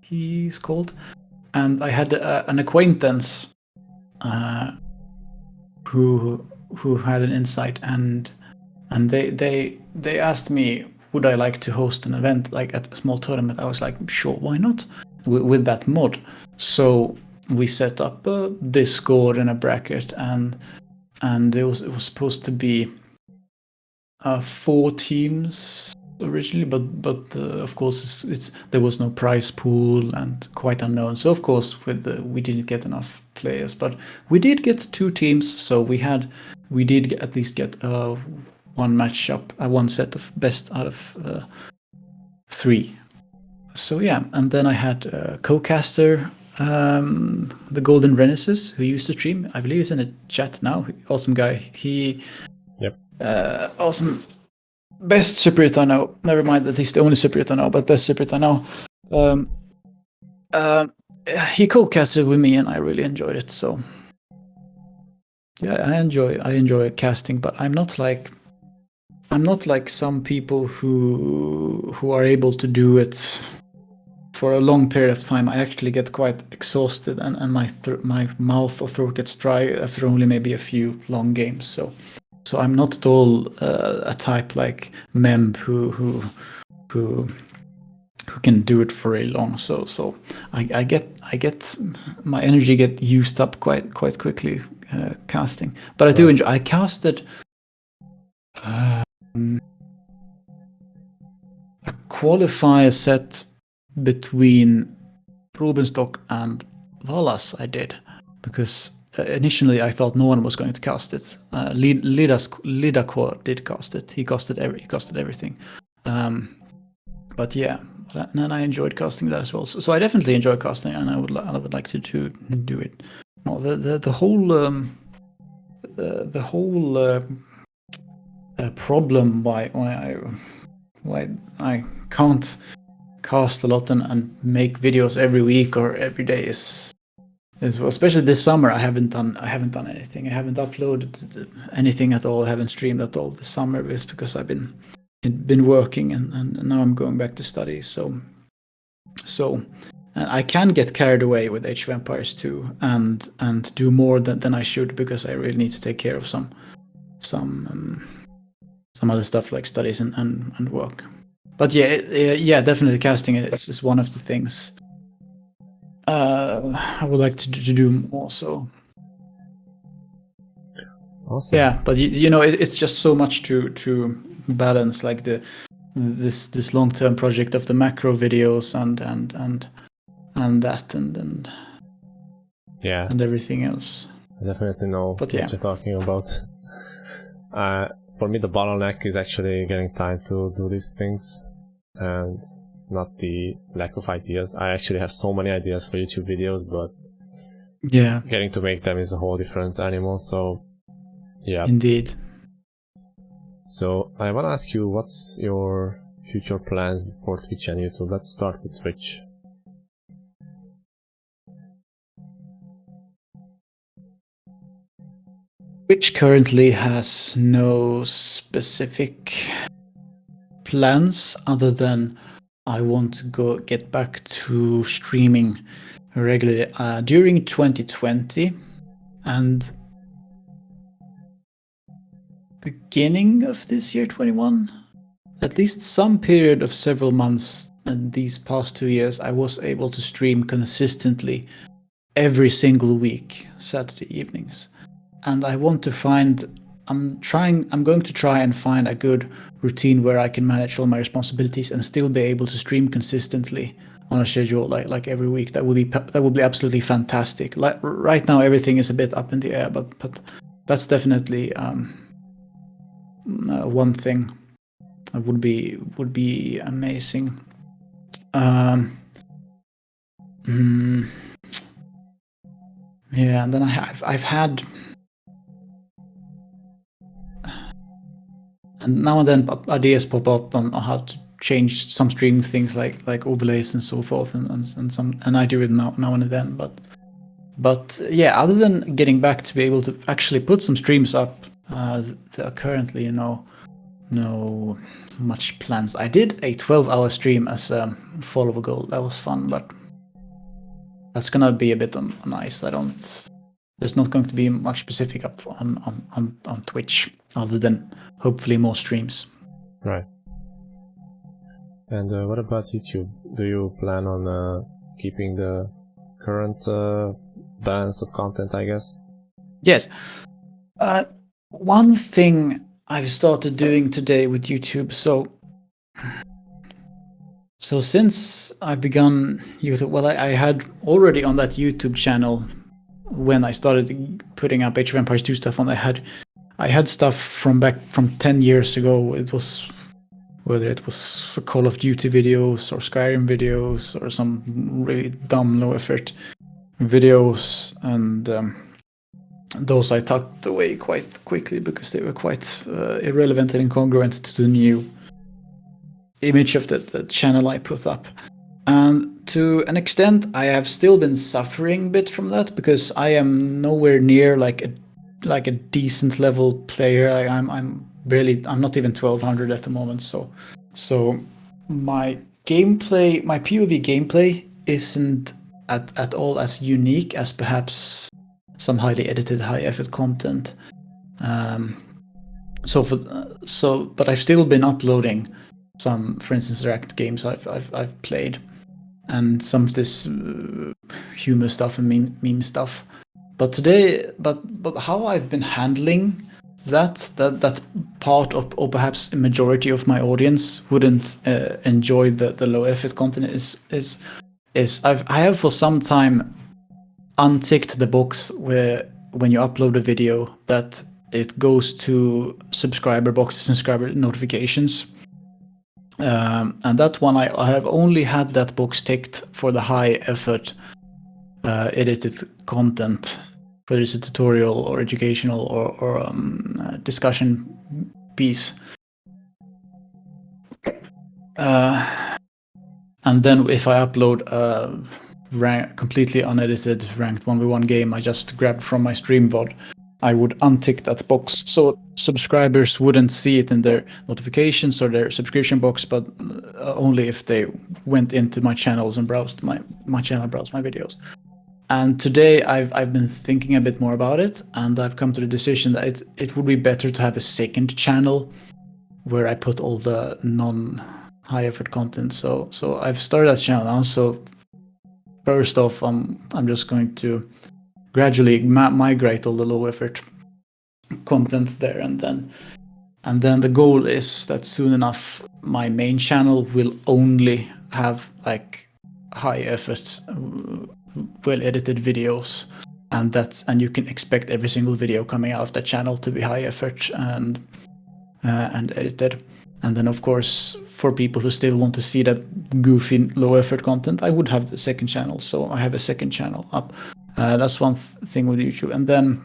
he's called. And I had an acquaintance who had an insight, and they asked me, would I like to host an event like at a small tournament? I was like, sure, why not? With that mod. So we set up a Discord and a bracket, and it was supposed to be 4 teams originally, but of course there was no prize pool and quite unknown. So of course we didn't get enough players, but we did get 2 teams. So we did at least get one matchup, one set of best out of 3. So yeah, and then I had co-caster the Golden Renaissance, who used to stream. I believe he's in the chat now. Awesome guy. Awesome. Best Cypriot I know. Never mind that he's the only Cypriot I know, but best Cypriot I know. He co-casted with me, and I really enjoyed it. So yeah, I enjoy casting, but I'm not like some people who are able to do it for a long period of time. I actually get quite exhausted, and my mouth or throat gets dry after only maybe a few long games. So I'm not at all a type like Mem who can do it for very long. So I get my energy get used up quite quickly casting. But I do enjoy. I casted a qualifier set between Rubenstock and Valas. I did because initially I thought no one was going to cast it. Lidakor did cast it. He casted everything. But yeah, and I enjoyed casting that as well. So I definitely enjoy casting, and I would like to do it. Well, the whole problem why I can't cast a lot and make videos every week or every day is especially this summer. I haven't done anything. I haven't uploaded anything at all. I haven't streamed at all this summer, because I've been working, and now I'm going back to study. So I can get carried away with Age of Empires 2 and do more than I should, because I really need to take care of some other stuff like studies and work. But yeah, definitely casting is one of the things I would like to do more. So awesome. Yeah, but it's just so much to balance, like this long-term project of the macro videos and that and yeah, and everything else. I definitely know what you're talking about. For me, the bottleneck is actually getting time to do these things, and not the lack of ideas. I actually have so many ideas for YouTube videos, but getting to make them is a whole different animal. So yeah, indeed. So I want to ask you, what's your future plans for Twitch and YouTube? Let's start with Twitch. Twitch currently has no specific plans other than I want to get back to streaming regularly during 2020 and beginning of this year 21. At least some period of several months in these past 2 years, I was able to stream consistently every single week, Saturday evenings. And I want to find, I'm going to try and find a good routine where I can manage all my responsibilities and still be able to stream consistently on a schedule like every week. That would be absolutely fantastic. Like right now, everything is a bit up in the air, but that's definitely one thing that would be amazing. Yeah, and then I've had, and now and then ideas pop up on how to change some stream things like overlays and so forth, and I do it now and then. But yeah, other than getting back to be able to actually put some streams up, there are currently no much plans. I did a 12-hour stream as a follower goal. That was fun, but that's gonna be a bit on ice. There's not going to be much specific up on Twitch other than hopefully more streams. Right. And what about YouTube? Do you plan on keeping the current balance of content, I guess? Yes. One thing I've started doing today with YouTube, so since I've begun YouTube, well, I had already on that YouTube channel when I started putting up Age of Empires 2 stuff on, I had stuff from 10 years ago. It was, whether it was Call of Duty videos or Skyrim videos or some really dumb low effort videos, and those I tucked away quite quickly because they were quite irrelevant and incongruent to the new image of the channel I put up. And to an extent, I have still been suffering a bit from that because I am nowhere near like a decent level player. I'm not even 1200 at the moment. So my gameplay, my POV gameplay isn't at all as unique as perhaps some highly edited, high effort content. But I've still been uploading some, for instance, React games I've played, and some of this humor stuff and meme stuff. But today, but how I've been handling that part of, or perhaps a majority of my audience wouldn't enjoy the low effort content is I have for some time unticked the box where when you upload a video that it goes to subscriber boxes, subscriber notifications. And that one I have only had that box ticked for the high effort edited content, whether it's a tutorial or educational or discussion piece. And then if I upload a completely unedited ranked 1v1 game I just grabbed from my stream VOD, I would untick that box so subscribers wouldn't see it in their notifications or their subscription box, but only if they went into my channels and browsed my channel, browsed my videos. And today I've been thinking a bit more about it, and I've come to the decision that it would be better to have a second channel where I put all the non-high effort content. So I've started that channel now. So first off, I'm just going to gradually migrate all the low effort content there, and then the goal is that soon enough my main channel will only have like high effort, well edited videos, and you can expect every single video coming out of that channel to be high effort and edited. And then of course for people who still want to see that goofy low effort content, I would have the second channel. So I have a second channel up. That's one thing with YouTube. And then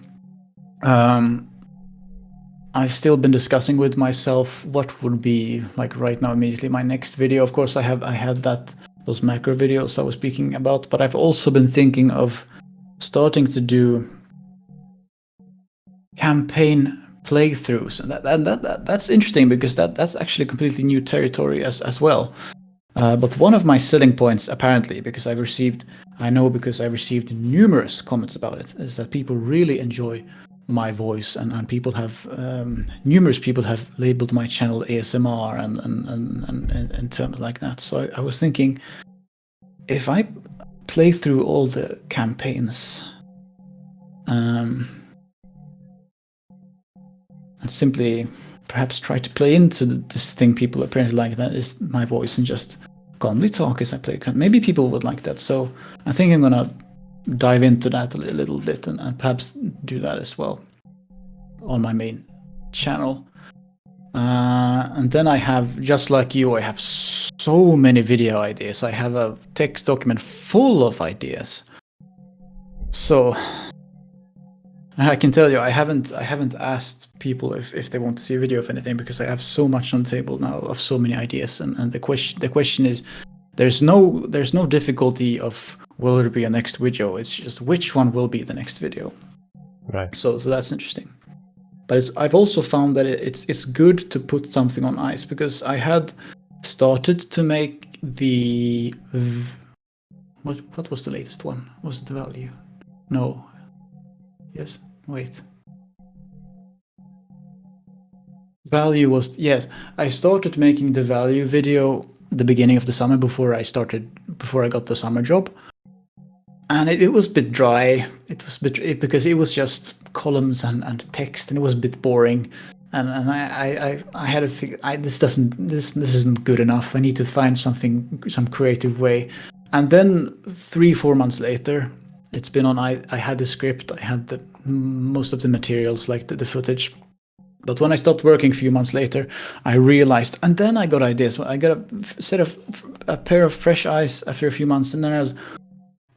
I've still been discussing with myself what would be like right now immediately my next video. Of course I had those macro videos I was speaking about, but I've also been thinking of starting to do campaign playthroughs, and that's interesting because that's actually completely new territory as well. But one of my selling points, apparently, because I received numerous comments about it, is that people really enjoy my voice, and people have numerous people have labeled my channel ASMR and terms like that. So I was thinking, if I play through all the campaigns, and simply perhaps try to play into this thing people apparently like, that is my voice, and just calmly talk as I play. Maybe people would like that. So I think I'm gonna dive into that a little bit and perhaps do that as well on my main channel. And then I have, just like you, I have so many video ideas. I have a text document full of ideas. So I can tell you, I haven't asked people if they want to see a video of anything, because I have so much on the table now of so many ideas, and the question is, there's no difficulty of will there be a next video. It's just which one will be the next video. Right. So that's interesting. But I've also found that it's good to put something on ice, because I had started to make the what was the latest one? Was it the value? No. Yes. Wait. Value was, yes. I started making the value video the beginning of the summer, before I got the summer job. And it was a bit dry. It was a bit, because it was just columns and text, and it was a bit boring. And I had to think, this isn't good enough. I need to find some creative way. And then 3-4 months later, it's been on. I had the script. I had most of the materials, like the footage. But when I stopped working a few months later, I realized, and then I got ideas. I got a pair of fresh eyes after a few months, and then I was,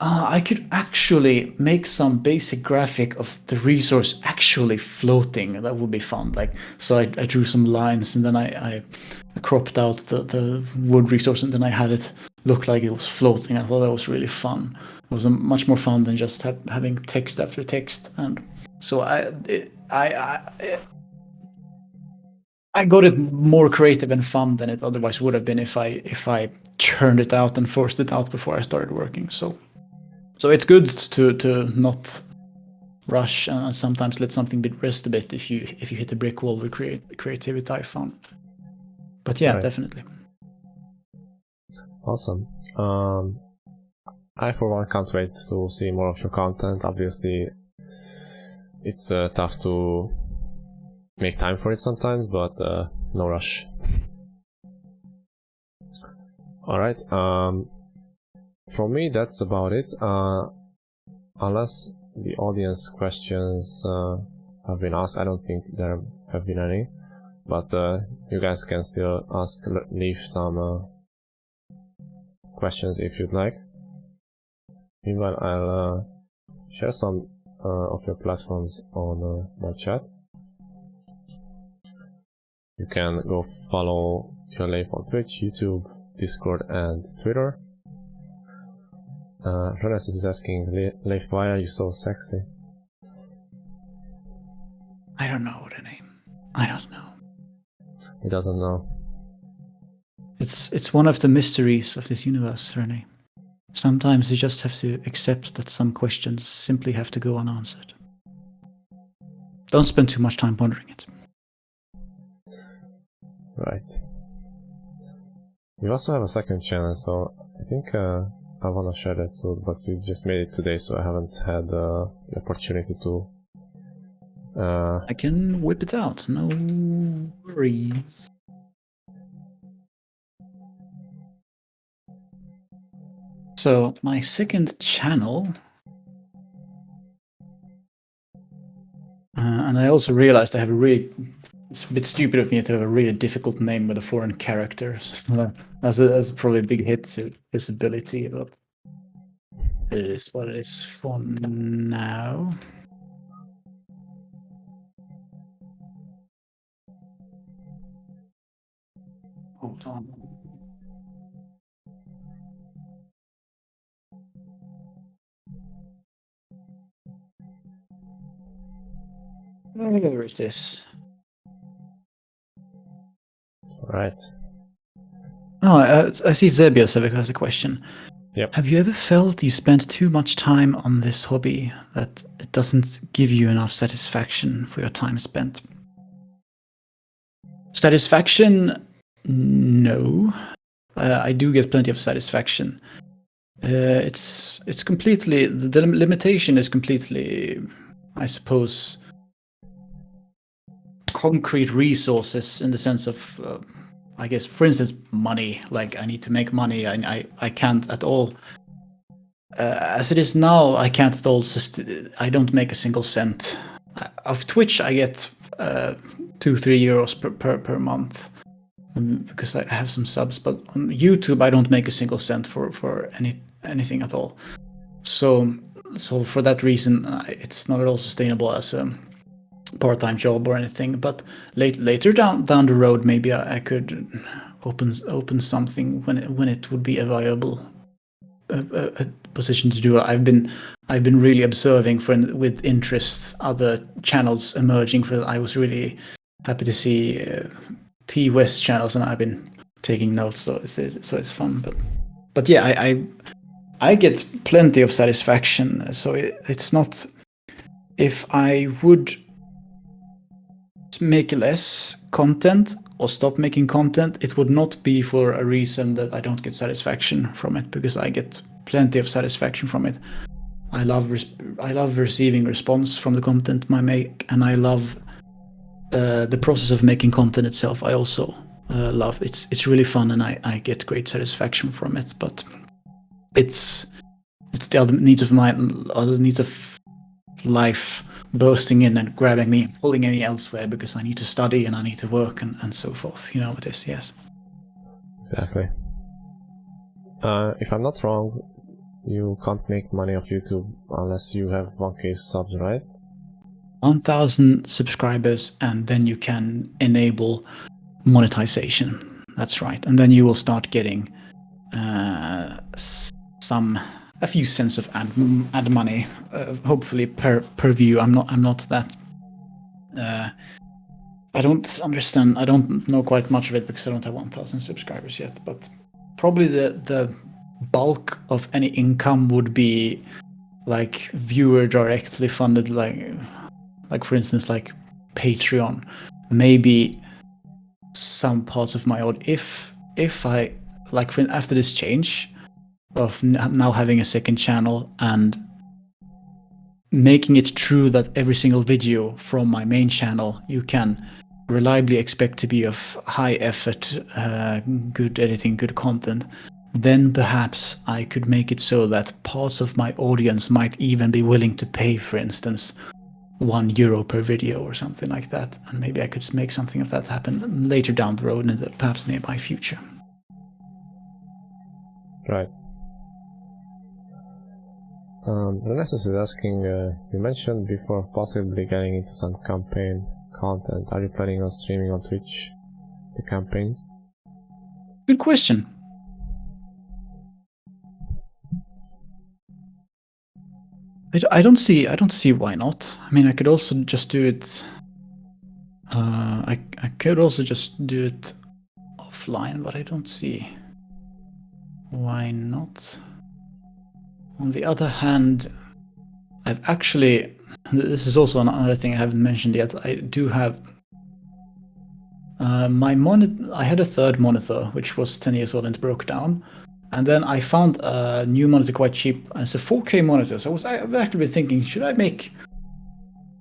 I could actually make some basic graphic of the resource actually floating. That would be fun. Like, so I drew some lines, and then I cropped out the wood resource, and then I had it look like it was floating. I thought that was really fun. It was much more fun than just having text after text. And so I got it more creative and fun than it otherwise would have been if I churned it out and forced it out before I started working. So it's good to not rush, and sometimes let something rest a bit if you hit a brick wall with creativity, I found. But yeah, right. Definitely. Awesome. I for one can't wait to see more of your content. Obviously, it's tough to make time for it sometimes, but no rush. Alright, for me that's about it, unless the audience questions have been asked. I don't think there have been any, but you guys can still leave some questions if you'd like. Meanwhile, I'll share some of your platforms on my chat. You can go follow Hjörleif on Twitch, YouTube, Discord, and Twitter. Hjörleif is asking, Leif, why are you so sexy? I don't know the name. I don't know. He doesn't know. It's one of the mysteries of this universe, René. Sometimes you just have to accept that some questions simply have to go unanswered. Don't spend too much time pondering it. Right. We also have a second channel, so I think I want to share that too, but we just made it today, so I haven't had the opportunity to... I can whip it out, no worries. So, my second channel... and I also realized I have a really... It's a bit stupid of me to have a really difficult name with a foreign character. That's probably a big hit to visibility, but it is what it is for now. Hold on. Where it is. All right. Oh, I see Zebios has a question. Yep. Have you ever felt you spent too much time on this hobby, that it doesn't give you enough satisfaction for your time spent? Satisfaction? No. I do get plenty of satisfaction. It's completely, the limitation is completely, I suppose, concrete resources, in the sense of, I guess, for instance, money. Like, I need to make money. I can't at all. As it is now, I can't at all. I don't make a single cent. Of Twitch, I get 2-3 euros per month, because I have some subs. But on YouTube, I don't make a single cent for anything at all. So for that reason, it's not at all sustainable as a part-time job or anything. But later down the road, maybe I could open something when it would be a viable a position to do it. I've been really observing with interest other channels emerging. I was really happy to see T West channels, and I've been taking notes. So it's fun. But yeah, I get plenty of satisfaction. So it's not, if I would make less content or stop making content, it would not be for a reason that I don't get satisfaction from it, because I get plenty of satisfaction from it. I love receiving response from the content I make, and I love the process of making content itself. I also love. It's really fun, and I get great satisfaction from it. But it's the other needs of life bursting in and grabbing me, pulling me elsewhere, because I need to study and I need to work and so forth. You know what it is, yes. Exactly. If I'm not wrong, you can't make money off YouTube unless you have 1k subs, right? 1,000 subscribers, and then you can enable monetization. That's right. And then you will start getting a few cents of ad money, hopefully per view. I'm not that. I don't understand. I don't know quite much of it, because I don't have 1,000 subscribers yet. But probably the bulk of any income would be like viewer directly funded, like for instance, like Patreon. Maybe some parts of my audience, if I like, after this change of now having a second channel and making it true that every single video from my main channel you can reliably expect to be of high effort, good editing, good content, then perhaps I could make it so that parts of my audience might even be willing to pay, for instance, €1 per video or something like that. And maybe I could make something of that happen later down the road in the perhaps nearby future. Right. Renaissance is asking, you mentioned before of possibly getting into some campaign content. Are you planning on streaming on Twitch the campaigns? Good question. I don't see why not. I mean, I could also just do it. I could also just do it offline, but I don't see why not. On the other hand, I've actually, this is also another thing I haven't mentioned yet. I do have my monitor. I had a third monitor which was 10 years old and broke down, and then I found a new monitor quite cheap, and it's a 4K monitor. So I've actually been thinking, should I make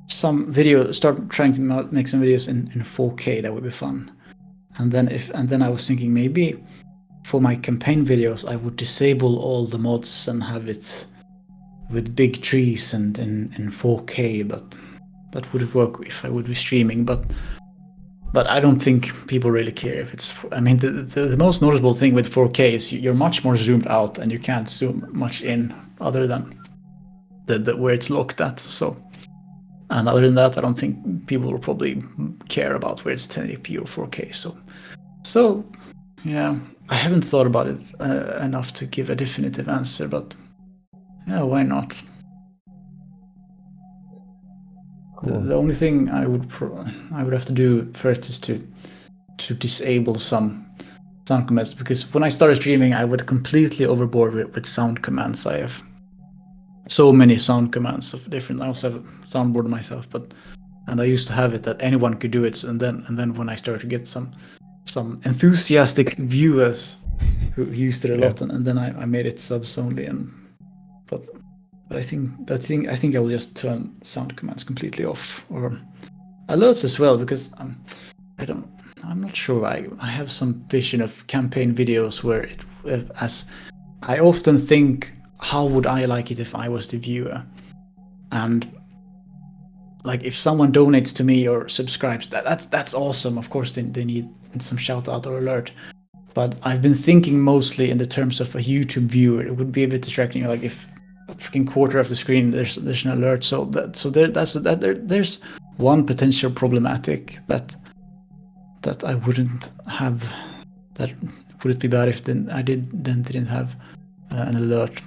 some video, start trying to make some videos in 4K? That would be fun. And then I was thinking, maybe for my campaign videos I would disable all the mods and have it with big trees and in 4K, but that would work if I would be streaming. But I don't think people really care if it's. I mean, the most noticeable thing with 4K is you're much more zoomed out, and you can't zoom much in other than the where it's locked at. So, and other than that, I don't think people will probably care about where it's 1080p or 4K. So yeah, I haven't thought about it enough to give a definitive answer, but yeah, why not? Cool. The only thing I would have to do first is to disable some sound commands, because when I started streaming, I would completely overboard with sound commands. I have so many sound commands of different. I also have a soundboard myself, and I used to have it that anyone could do it. And then when I started to get some enthusiastic viewers who used it a lot, and then I made it subs only. But I think I will just turn sound commands completely off, or alerts as well, because I'm not sure. I have some vision of campaign videos where as I often think, how would I like it if I was the viewer? And like, if someone donates to me or subscribes, that's awesome. Of course, they need some shout out or alert. But I've been thinking mostly in the terms of a YouTube viewer. It would be a bit distracting, like if a freaking quarter of the screen there's an alert. There's one potential problematic that I wouldn't have. That would it be bad if I didn't have an alert?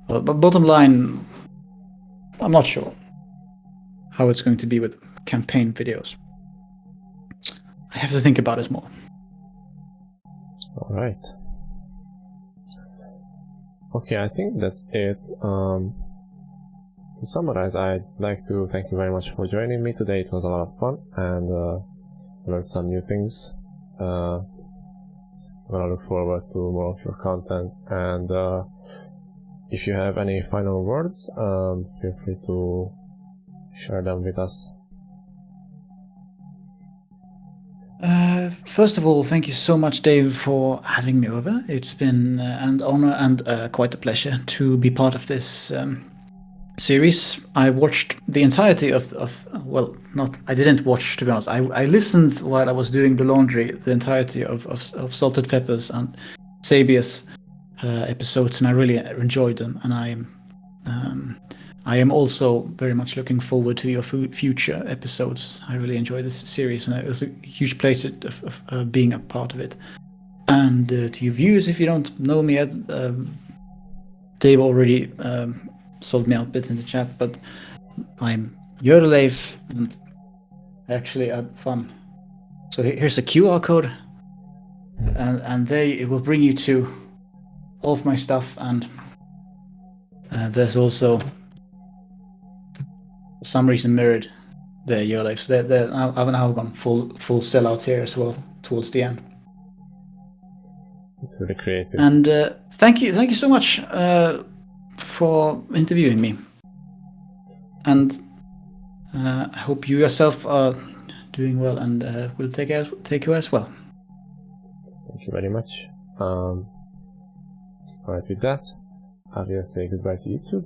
But bottom line, I'm not sure how it's going to be with campaign videos. I have to think about it more. All right. Okay, I think that's it. To summarize, I'd like to thank you very much for joining me today. It was a lot of fun, and learned some new things. I'm gonna look forward to more of your content, and if you have any final words, feel free to share them with us. First of all, thank you so much, Dave, for having me over. It's been an honor and quite a pleasure to be part of this series. I watched the entirety of I didn't watch, to be honest. I listened while I was doing the laundry, the entirety of Salted Peppers and Sabia's episodes, and I really enjoyed them. And I am also very much looking forward to your future episodes. I really enjoy this series, and it was a huge pleasure of being a part of it. And to you viewers, if you don't know me yet, Dave already sold me out a bit in the chat, but I'm Hjörleif, and I actually had fun. So here's a QR code, and there it will bring you to all of my stuff, and there's also for some reason mirrored there, Hjörleif. So I've now gone full sellout here as well towards the end. It's really creative. And thank you so much for interviewing me. And I hope you yourself are doing well, and will take care as well. Thank you very much. Alright, with that, I will say goodbye to YouTube.